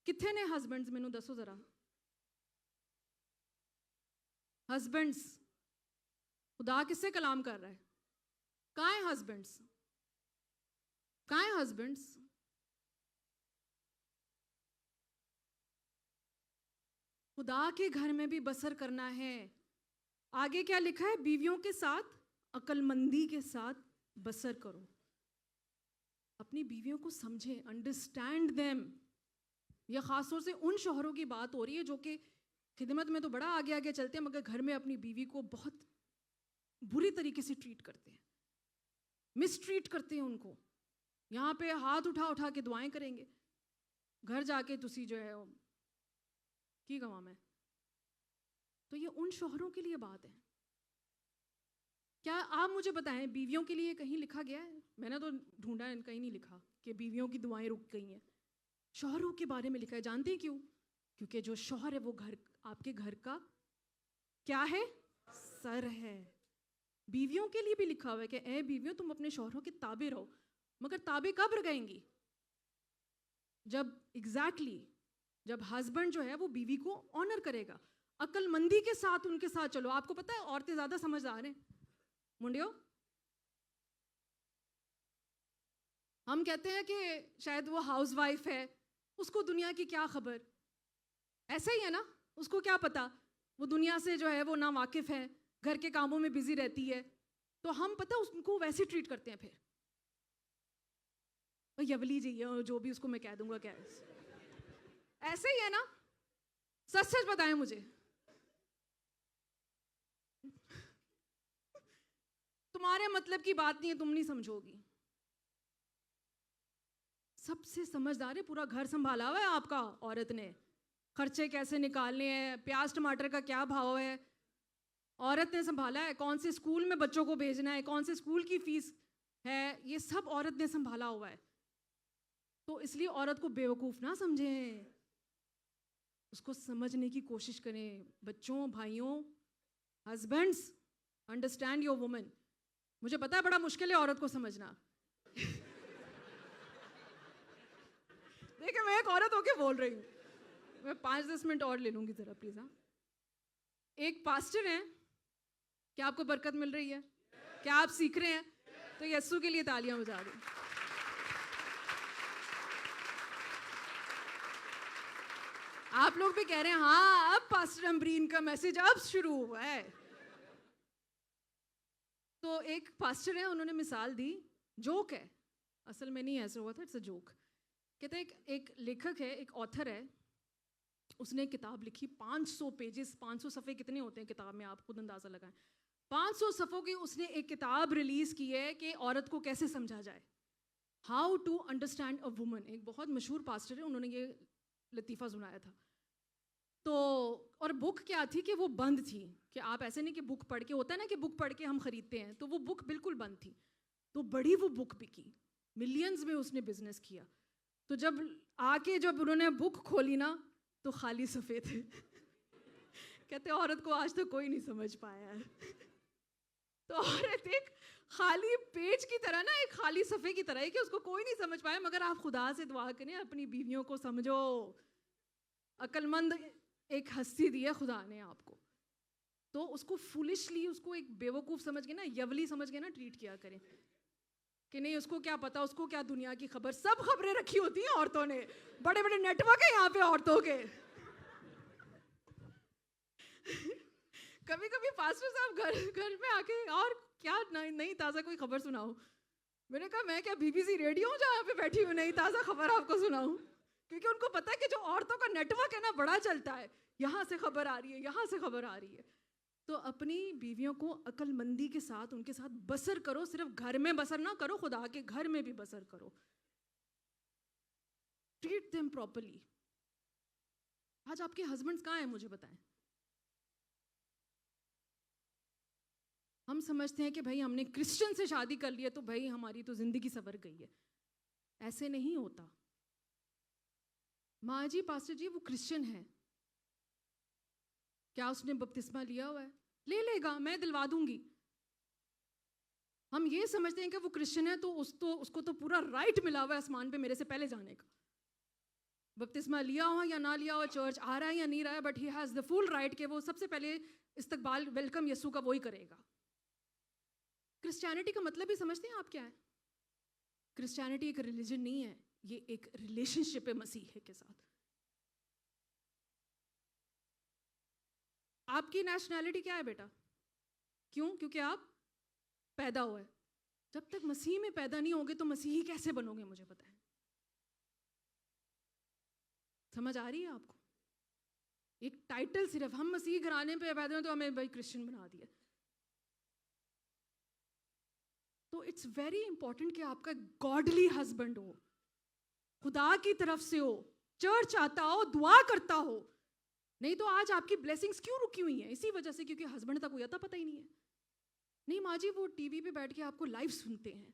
کتنے نے ہسبینڈز, مینوں دسو ذرا, ہسبینڈز, خدا کس سے کلام کر رہا ہے؟ کہاں ہیں ہسبینڈز؟ کہاں ہیں ہسبینڈز؟ خدا کے گھر میں بھی بسر کرنا ہے. آگے کیا لکھا ہے؟ بیویوں کے ساتھ عقل مندی کے ساتھ بسر کرو. اپنی بیویوں کو سمجھیں, انڈرسٹینڈ دیم. یہ خاص طور سے ان شوہروں کی بات ہو رہی ہے جو کہ خدمت میں تو بڑا آگے آگے چلتے ہیں مگر گھر میں اپنی بیوی کو بہت بری طریقے سے ٹریٹ کرتے ہیں, مس ٹریٹ کرتے ہیں ان کو. یہاں پہ ہاتھ اٹھا اٹھا کے دعائیں کریں گے, گھر جا کے تسی جو ہے کی کہاں میں. تو یہ ان شوہروں کے لیے بات ہے. کیا آپ مجھے بتائیں بیویوں کے لیے کہیں لکھا گیا ہے؟ میں نے تو ڈھونڈا ہے, کہیں نہیں لکھا کہ بیویوں کی دعائیں رک گئی ہیں. شوہروں کے بارے میں لکھا ہے. جانتے ہیں کیوں؟ کیونکہ جو شوہر ہے وہ گھر, آپ کے گھر کا کیا ہے؟ سر ہے. بیویوں کے لیے بھی لکھا ہوا ہے کہ اے بیویوں تم اپنے شوہروں کے تابع رہو. مگر تابع کب رہیں گی؟ جب ایگزیکٹلی جب ہسبینڈ جو ہے وہ بیوی کو آنر کرے گا, عقل مندی کے ساتھ ان کے ساتھ چلو. آپ کو پتہ ہے عورتیں زیادہ سمجھدار ہیں منڈیو. ہم کہتے ہیں کہ شاید وہ ہاؤس وائف ہے, اس کو دنیا کی کیا خبر. ایسا ہی ہے نا, اس کو کیا پتا, وہ دنیا سے جو ہے وہ نا واقف ہے, گھر کے کاموں میں بزی رہتی ہے. تو ہم پتہ اس کو ویسے ٹریٹ کرتے ہیں. پھر یولی جی جو بھی اس کو میں کہہ دوں گا کیا ایسے ہی ہے نا. سچ سچ بتائیں مجھے, تمہارے مطلب کی بات نہیں ہے, تم نہیں سمجھو گی. سب سے سمجھدار ہے, پورا گھر سنبھالا ہوا ہے آپ کا عورت نے. خرچے کیسے نکالنے ہیں, پیاز ٹماٹر کا کیا بھاؤ ہے, عورت نے سنبھالا ہے. کون سے اسکول میں بچوں کو بھیجنا ہے, کون سے اسکول کی فیس ہے, یہ سب عورت نے سنبھالا ہوا ہے. تو اس لیے عورت کو بیوقوف نہ سمجھیں, اس کو سمجھنے کی کوشش کریں. بچوں, بھائیوں, ہسبینڈس, انڈرسٹینڈ یور وومن. مجھے پتا ہے بڑا مشکل ہے عورت کو سمجھنا. دیکھیں میں ایک عورت ہو کے بول رہی ہوں, میں 5-10 منٹ اور لے لوں گی ذرا پلیز. ہاں, ایک پاسٹر ہیں, کیا آپ کو برکت مل رہی ہے؟ کیا آپ سیکھ رہے ہیں؟ تو یسوع کے لیے تالیاں بجا دیں. آپ لوگ بھی کہہ رہے ہیں ہاں اب پاسٹر امبرین کا میسج اب شروع ہوا ہے. تو ایک پاسٹر ہے, انہوں نے مثال دی, جوک ہے, اصل میں نہیں ایسا ہوا تھا, اٹس اے جوک. کہتے ہیں ایک لیکھک ہے, ایک آتھر ہے, اس نے کتاب لکھی 500 پیجز, 500 صفحے کتنے ہوتے ہیں کتاب میں آپ خود اندازہ لگائیں. 500 صفحوں کی اس نے ایک کتاب ریلیز کی ہے کہ عورت کو کیسے سمجھا جائے, how to understand a woman. ایک بہت مشہور پاسٹر ہے, انہوں نے یہ لطیفہ سنایا تھا. تو اور بک کیا تھی کہ وہ بند تھی, کہ آپ ایسے نہیں کہ بک پڑھ کے, ہوتا ہے نا کہ بک پڑھ کے ہم خریدتے ہیں, تو وہ بک بالکل بند تھی. تو بڑی وہ بک بکی, ملینز میں اس نے بزنس کیا. تو جب انہوں نے بک کھولی نا تو خالی صفحے تھے. کہتے عورت کو آج تک کوئی نہیں سمجھ پایا ہے. تو عورت ایک خالی پیج کی طرح نا, ایک خالی صفحے کی طرح ہے کہ اس کو کوئی نہیں سمجھ پایا. مگر آپ خدا سے دعا کریں اپنی بیویوں کو سمجھو. عقل مند ایک ہستی دی ہے خدا نے آپ کو, تو اس کو فولشلی, اس کو ایک بیوقوف سمجھ کے نا, یولی سمجھ کے نا ٹریٹ کیا کریں کہ نہیں اس کو کیا پتا, اس کو کیا دنیا کی خبر. سب خبریں رکھی ہوتی ہیں عورتوں نے, بڑے بڑے نیٹ ورک ہیں یہاں پہ عورتوں کے. کبھی کبھی پاسٹر صاحب گھر میں آ کے اور کیا نئی تازہ کوئی خبر سناؤ. میں نے کہا میں کیا بی بی سی ریڈیو ہوں جہاں پہ بیٹھی ہوں نئی تازہ خبر آپ کو سناؤں. کیونکہ ان کو پتا ہے کہ جو عورتوں کا نیٹ ورک ہے نا بڑا چلتا ہے, یہاں سے خبر آ رہی ہے, یہاں سے خبر آ رہی ہے. تو اپنی بیویوں کو عقل مندی کے ساتھ ان کے ساتھ بسر کرو. صرف گھر میں بسر نہ کرو, خدا کے گھر میں بھی بسر کرو. Treat them properly. آج آپ کے ہسبینڈز کہاں ہیں مجھے بتائیں. ہم سمجھتے ہیں کہ بھائی ہم نے کرسچن سے شادی کر لی ہے تو بھائی ہماری تو زندگی سنور گئی ہے. ایسے نہیں ہوتا. ماں جی پاسٹر جی وہ کرسچن ہے, کیا اس نے بپتسمہ لیا ہوا ہے؟ لے لے گا, میں دلوا دوں گی. ہم یہ سمجھتے ہیں کہ وہ کرسچن ہے تو اس کو تو پورا رائٹ ملا ہوا ہے آسمان پہ میرے سے پہلے جانے کا. بپتسمہ لیا ہوا یا نہ لیا ہوا, چرچ آ رہا ہے یا نہیں رہا ہے, but he has the full right کہ وہ سب سے پہلے استقبال ویلکم یسوع کا وہی کرے گا. کرسچینٹی کا مطلب ہی سمجھتے ہیں آپ کیا ہے؟ کرسچینٹی ایک ریلیجن نہیں ہے, یہ ایک ریلیشن شپ ہے مسیح کے ساتھ. آپ کی نیشنلٹی کیا ہے بیٹا؟ کیوں؟ کیونکہ آپ پیدا ہوئے. جب تک مسیح میں پیدا نہیں ہوگے تو مسیحی کیسے بنو گے؟ مجھے بتائیں. سمجھ آ رہی ہے آپ کو؟ ایک ٹائٹل صرف ہم مسیح گھرانے پہ پیدا ہوئے تو ہمیں بھائی کرسچن بنا دیا. تو اٹس ویری امپورٹنٹ کہ آپ کا گاڈلی ہسبینڈ ہو, خدا کی طرف سے ہو, چرچ آتا ہو, دعا کرتا ہو. نہیں تو آج آپ کی بلیسنگز کیوں رکی ہوئی ہیں؟ اسی وجہ سے کیونکہ ہسبینڈ تک کوئی آتا پتہ ہی نہیں ہے. نہیں ماں جی, وہ ٹی وی پہ بیٹھ کے آپ کو لائیو سنتے ہیں.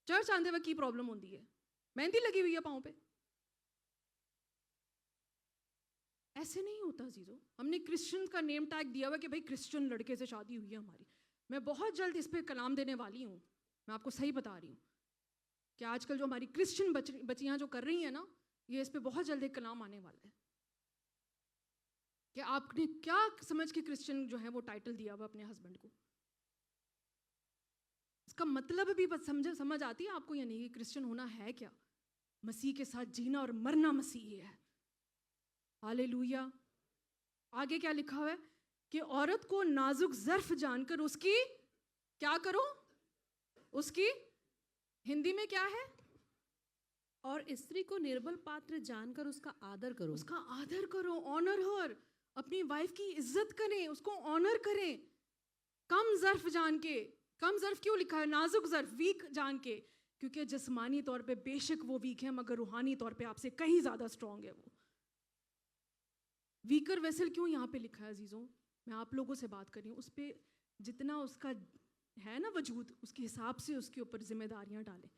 چرچ آنے وقت کی پرابلم ہوتی ہے, مہندی لگی ہوئی ہے پاؤں پہ. ایسے نہیں ہوتا عزیزو. ہم نے کرسچن کا نیم ٹیگ دیا ہوا کہ بھائی کرسچن لڑکے سے شادی ہوئی ہے ہماری. میں بہت جلد اس پہ کلام دینے والی ہوں. میں آپ کو صحیح بتا رہی ہوں کہ آج کل جو ہماری کرسچن بچیاں جو کر رہی ہیں نا, یہ اس پہ بہت جلد ایک کلام آنے والا ہے کہ آپ نے کیا سمجھ کے کرسچن جو ہے وہ ٹائٹل دیا ہوا اپنے ہسبینڈ کو. اس کا مطلب بھی سمجھ آتی ہے آپ کو یا نہیں کہ کرسچن ہونا ہے کیا؟ مسیح کے ساتھ جینا اور مرنا مسیحی ہے. ہالےلویا. آگے کیا لکھا ہوا ہے کہ عورت کو نازک ظرف جان کر اس کی کیا کرو؟ اس کی ہندی میں کیا ہے؟ اور استری کو نربل پاتر جان کر اس کا آدر کرو. اس کا آدر کرو, آنر ہر. اپنی وائف کی عزت کریں, اس کو آنر کریں. کم ظرف جان کے. کم ظرف کیوں لکھا ہے؟ نازک ظرف, ویک جان کے, کیونکہ جسمانی طور پہ بے شک وہ ویک ہے مگر روحانی طور پہ آپ سے کہیں زیادہ اسٹرانگ ہے وہ. ویکر ویسل کیوں یہاں پہ لکھا ہے عزیزوں؟ میں آپ لوگوں سے بات کر رہی ہوں. اس پہ جتنا اس کا ہے نا وجود, اس کے حساب سے اس کے اوپر ذمہ داریاں ڈالیں.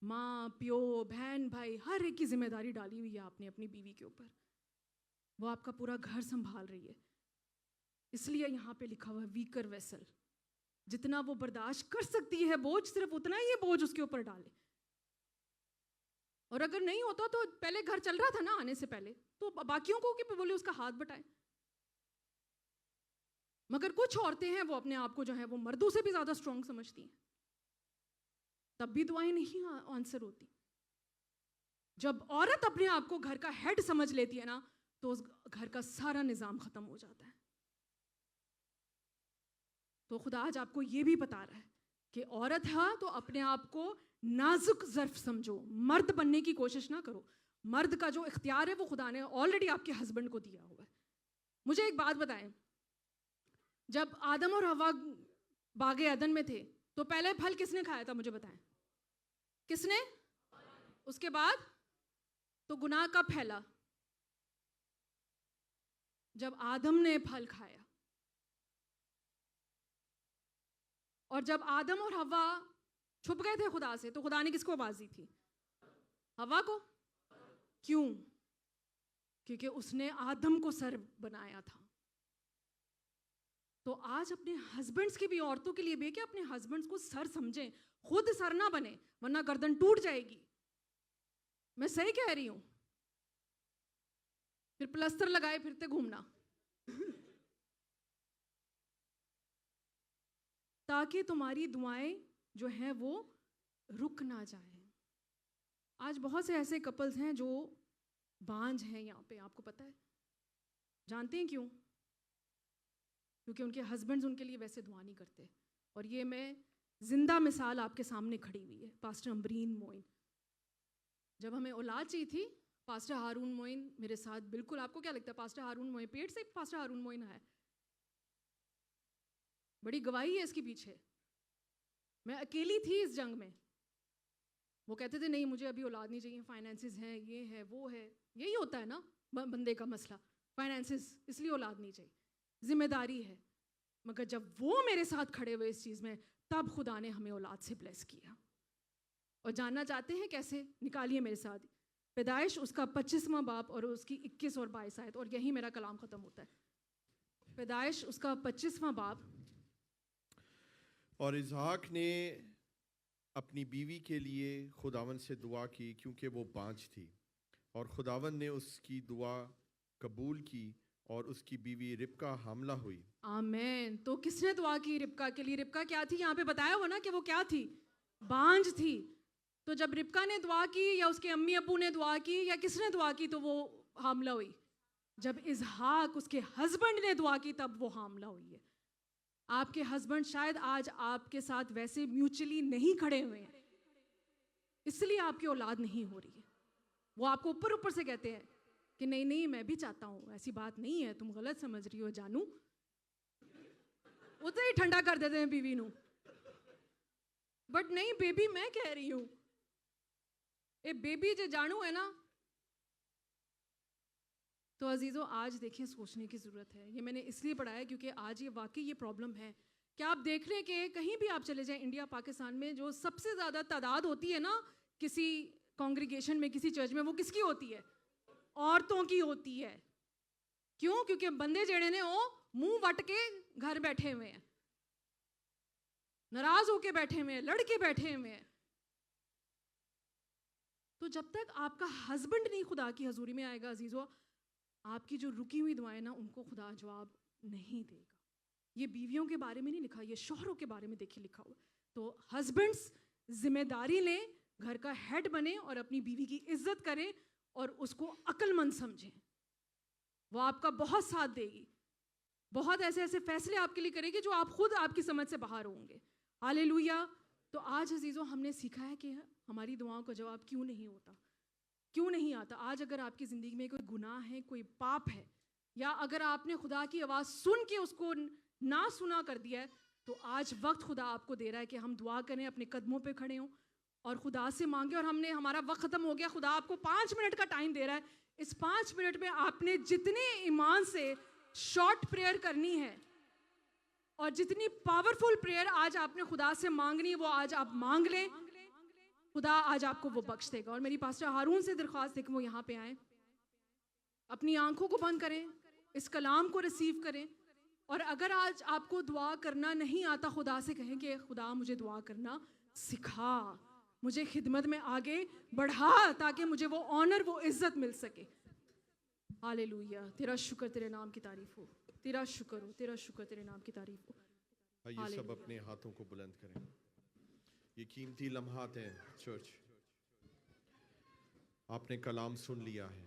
ماں, پیو, بہن, بھائی, ہر ایک کی ذمہ داری ڈالی ہوئی ہے آپ نے اپنی بیوی کے اوپر. وہ آپ کا پورا گھر سنبھال رہی ہے. اس لیے یہاں پہ لکھا ہوا ہے ویکر ویسل. جتنا وہ برداشت کر سکتی ہے بوجھ, صرف اتنا ہی یہ بوجھ اس کے اوپر ڈالے. اور اگر نہیں ہوتا تو پہلے گھر چل رہا تھا نا آنے سے پہلے, تو باقیوں کو کہ بولے اس کا ہاتھ بٹائے. مگر کچھ عورتیں ہیں وہ اپنے آپ کو جو ہے وہ مردوں سے بھی زیادہ اسٹرانگ سمجھتی ہیں, تب بھی دعائیں نہیں آنسر ہوتی. جب عورت اپنے آپ کو گھر کا ہیڈ سمجھ لیتی ہے نا, تو اس گھر کا سارا نظام ختم ہو جاتا ہے. تو خدا آج آپ کو یہ بھی بتا رہا ہے کہ عورت ہے تو اپنے آپ کو نازک ظرف سمجھو, مرد بننے کی کوشش نہ کرو. مرد کا جو اختیار ہے وہ خدا نے آلریڈی آپ کے ہسبینڈ کو دیا ہوا ہے. مجھے ایک بات بتائیں, جب آدم اور حوا باغ عدن میں تھے تو پہلے پھل کس نے کھایا تھا؟ مجھے بتائیں, کس نے؟ اس کے بعد تو گناہ کب پھیلا؟ جب آدم نے پھل کھایا. اور جب آدم اور حوا چھپ گئے تھے خدا سے تو خدا نے کس کو آواز دی تھی؟ حوا کو. کیوں؟ کیونکہ اس نے آدم کو سر بنایا تھا. تو آج اپنے ہسبینڈس کی بھی, عورتوں کے لیے بھی, کہ اپنے ہسبینڈس کو سر سمجھیں, خود سر نہ بنے ورنہ گردن ٹوٹ جائے گی. میں صحیح کہہ رہی ہوں. پھر پلستر لگائے پھرتے گھومنا تاکہ تمہاری دعائیں جو ہیں وہ رک نہ جائیں. آج بہت سے ایسے کپلز ہیں جو بانجھ ہیں یہاں پہ, آپ کو پتہ ہے. جانتے ہیں کیوں؟ کیونکہ ان کے ہسبینڈز ان کے لیے ویسے دعا نہیں کرتے. اور یہ میں زندہ مثال آپ کے سامنے کھڑی ہوئی ہے, پاسٹر امبرین موئن. جب ہمیں اولاد چاہیے تھی, پاسٹر ہارون موئن میرے ساتھ بالکل. آپ کو کیا لگتا ہے پاسٹر ہارون موئن پیٹ سے پاسٹر ہارون موئن ہے؟ بڑی گواہی ہے اس کے پیچھے. میں اکیلی تھی اس جنگ میں. وہ کہتے تھے نہیں مجھے ابھی اولاد نہیں چاہیے, فائنینسز ہیں, یہ ہے وہ ہے. یہی ہوتا ہے نا بندے کا مسئلہ, فائنینسز, اس لیے اولاد نہیں چاہیے, ذمہ داری ہے. مگر جب وہ میرے ساتھ کھڑے ہوئے اس چیز میں, تب خدا نے ہمیں اولاد سے بلیس کیا. اور جاننا چاہتے ہیں کیسے؟ نکالیے میرے ساتھ پیدائش اس کا 25واں باب اور اس کی 21 اور 22 آیت, اور یہی میرا کلام ختم ہوتا ہے. پیدائش اس کا 25واں باب. اور اسحاق نے اپنی بیوی کے لیے خداوند سے دعا کی کیونکہ وہ بانجھ تھی, اور خداوند نے اس کی دعا قبول کی اور اس کی بیوی ربکا حاملہ ہوئی. آمین. تو کس نے دعا کی ربکا کے لیے؟ ربکا کیا تھی؟ یہاں پہ بتایا ہوا نا کہ وہ کیا تھی؟ بانجھ تھی. تو جب ربکا نے دعا کی یا اس کے امی ابو نے دعا کی یا کس نے دعا کی تو وہ حاملہ ہوئی؟ جب اسحاق اس کے ہسبینڈ نے دعا کی تب وہ حاملہ ہوئی ہے. آپ کے ہسبینڈ شاید آج آپ کے ساتھ ویسے میوچلی نہیں کھڑے ہوئے ہیں, اس لیے آپ کی اولاد نہیں ہو رہی ہے. وہ آپ کو اوپر اوپر سے کہتے ہیں کہ نہیں نہیں میں بھی چاہتا ہوں, ایسی بات نہیں ہے, تم غلط سمجھ رہی ہو جانو. اتنا ہی ٹھنڈا کر دیتے ہیں بیوی نو, بٹ نہیں بیبی میں کہہ رہی ہوں, اے بیبی جو جانو ہے نا. تو عزیزوں آج دیکھیں سوچنے کی ضرورت ہے. یہ میں نے اس لیے پڑھا ہے کیونکہ آج یہ واقعی یہ پرابلم ہے کہ آپ دیکھ رہے ہیں کہ کہیں بھی آپ چلے جائیں انڈیا پاکستان میں جو سب سے زیادہ تعداد ہوتی ہے نا کسی کانگریگیشن میں, کسی چرچ میں, وہ کس کی ہوتی ہے؟ عورتوں کی ہوتی ہے. کیوں؟ کیونکہ بندے جڑے نے وہ منہ وٹ کے گھر بیٹھے ہوئے ہیں, ناراض ہو کے بیٹھے ہوئے ہیں, لڑ کے بیٹھے ہوئے ہیں. تو جب تک آپ کا ہسبینڈ نہیں خدا کی حضوری میں آئے گا عزیزو, آپ کی جو رکی ہوئی دعائیں نا ان کو خدا جواب نہیں دے گا. یہ بیویوں کے بارے میں نہیں لکھا, یہ شوہروں کے بارے میں دیکھیں لکھا ہوا. تو ہسبینڈس ذمہ داری لیں, گھر کا ہیڈ بنیں اور اپنی بیوی کی عزت کریں اور اس کو عقل مند سمجھیں. وہ آپ کا بہت ساتھ دے گی, بہت ایسے ایسے فیصلے آپ کے لیے کرے گی جو آپ خود آپ کی سمجھ سے باہر ہوں گے. ہاللیلویا. تو آج عزیزوں ہم نے سیکھا ہے کہ ہماری دعاؤں کا جواب کیوں نہیں ہوتا, کیوں نہیں آتا. آج اگر آپ کی زندگی میں کوئی گناہ ہے, کوئی پاپ ہے, یا اگر آپ نے خدا کی آواز سن کے اس کو نہ سنا کر دیا ہے, تو آج وقت خدا آپ کو دے رہا ہے کہ ہم دعا کریں, اپنے قدموں پہ کھڑے ہوں اور خدا سے مانگیں. اور ہمارا وقت ختم ہو گیا, خدا آپ کو 5 منٹ کا ٹائم دے رہا ہے. اس 5 منٹ میں آپ نے جتنے ایمان سے شارٹ پریئر کرنی ہے اور جتنی پاورفل پریئر آج آپ نے خدا سے مانگنی, وہ آج آپ مانگ لیں. خدا آج آپ کو وہ بخش دے گا. اور میری پاسٹر ہارون سے درخواست ہے کہ وہ یہاں پہ آئیں, اپنی آنکھوں کو بند کریں, اس کلام کو ریسیو کریں. اور اگر آج آپ کو دعا کرنا نہیں آتا, خدا سے کہیں کہ خدا مجھے دعا کرنا سکھا, مجھے خدمت میں آگے بڑھا, تاکہ مجھے وہ آنر, وہ عزت مل سکے. ہاللیلویا. تیرا شکر, تیرے نام کی تعریف ہو, تیرا شکر ہو, تیرا شکر, تیرے نام کی تعریف ہو. آئیے سب اپنے ہاتھوں کو بلند کریں. یہ قیمتی لمحات ہیں چرچ. آپ نے کلام سن لیا ہے,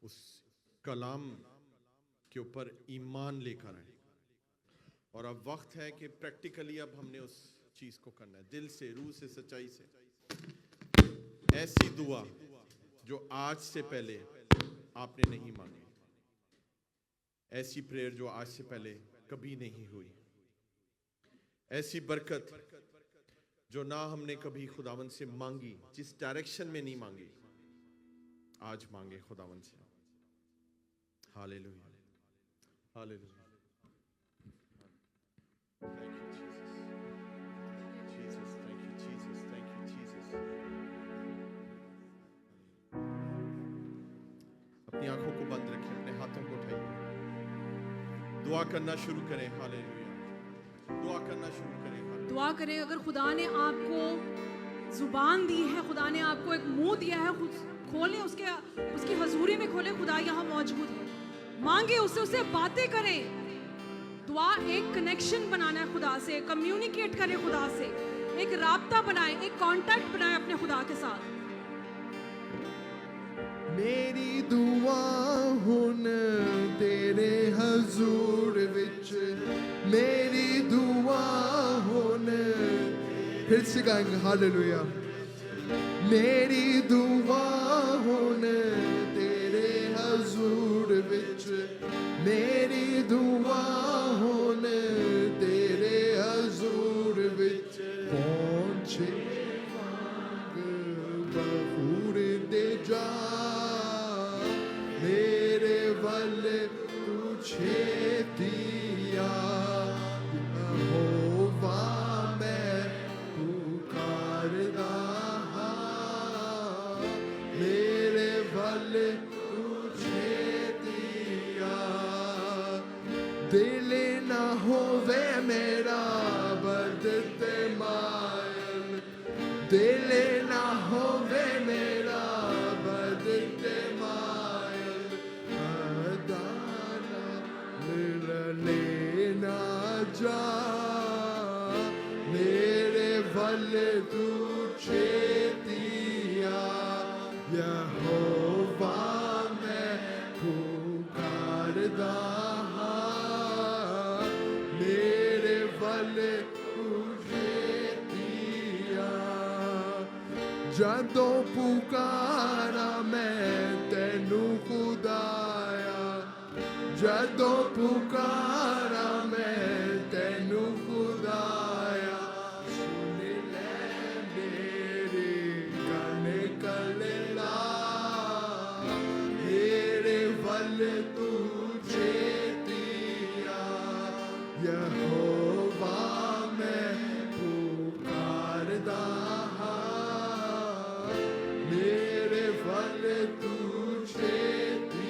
اس کلام کے اوپر ایمان لے کر آئے, اور اب وقت ہے کہ پریکٹیکلی اب ہم نے اس چیز کو کرنا ہے, دل سے, روح سے, سچائی سے. ایسی دعا جو آج سے پہلے آپ نے نہیں مانگی, ایسی پریئر جو آج سے پہلے کبھی نہیں ہوئی, ایسی برکت جو نہ ہم نے کبھی خداوند سے مانگی, جس ڈائریکشن میں نہیں مانگی, آج مانگے خداوند سے. ہاللیلویا, ہاللیلویا. Jesus, thank you Jesus, thank you Jesus. اپنی آنکھوں کو بند رکھیں, اپنے ہاتھوں کو اٹھائیے, دعا کرنا شروع کریں. ہاللیلویا. دعا کرنا شروع کریں. دعا کریں. اگر خدا نے آپ کو زبان دی ہے, خدا نے آپ کو ایک منہ دیا ہے, کھولیں اس کی حضوری میں کھولیں. خدا یہاں موجود ہے, مانگے اس سے باتیں کریں. دعا ایک کنیکشن بنانا ہے خدا سے, کمیونیکیٹ کریں خدا سے, ایک رابطہ بنائیں, ایک کانٹیکٹ بنائیں اپنے خدا کے ساتھ. میری دعا ہن تیرے حضور وچ, میری دعا ہن, پھر سے گائیں گے ہاللیلویا. میری دعا ہن تیرے حضور وچ, میری دعا ہن تیرے حضور وچ, پہنچے وانگ بخور دے جا, میرے ول تو چھیتی آ, یہوہ میں پکاردا ہاں, میرے ول تو چھیتی آ. دل نہ ہووے میرا بد تے مائل, دل نہ ہووے میرا بد تے مائل, ادانا لینا جا, میرے ول تو چھیتی آ, یہوہ میں پکاردا ہاں, ਵੱਲ ਤੂੰ ਛੇਤੀ ਆ ਜਦੋਂ ਪੁਕਾਰਾਂ ਮੈਂ ਤੈਨੂੰ ਖੁਦਾਇਆ ਜਦੋਂ ਪੁਕਾਰਾਂ ਮੈਂ ਤੈਨੂੰ ਖੁਦਾਇਆ ਸੁਣ ਲੈ ਮੇਰੇ ਗਾਣੇ ਕਲੇਲਾ ਮੇਰੇ ਵੱਲ ਤੂੰ ਛੇਤੀ ਆ ਯਹੋਵਾ ਮੈਂ ਪੁਕਾਰਦਾ ਹਾਂ ਮੇਰੇ ਵੱਲ ਤੂੰ ਛੇਤੀ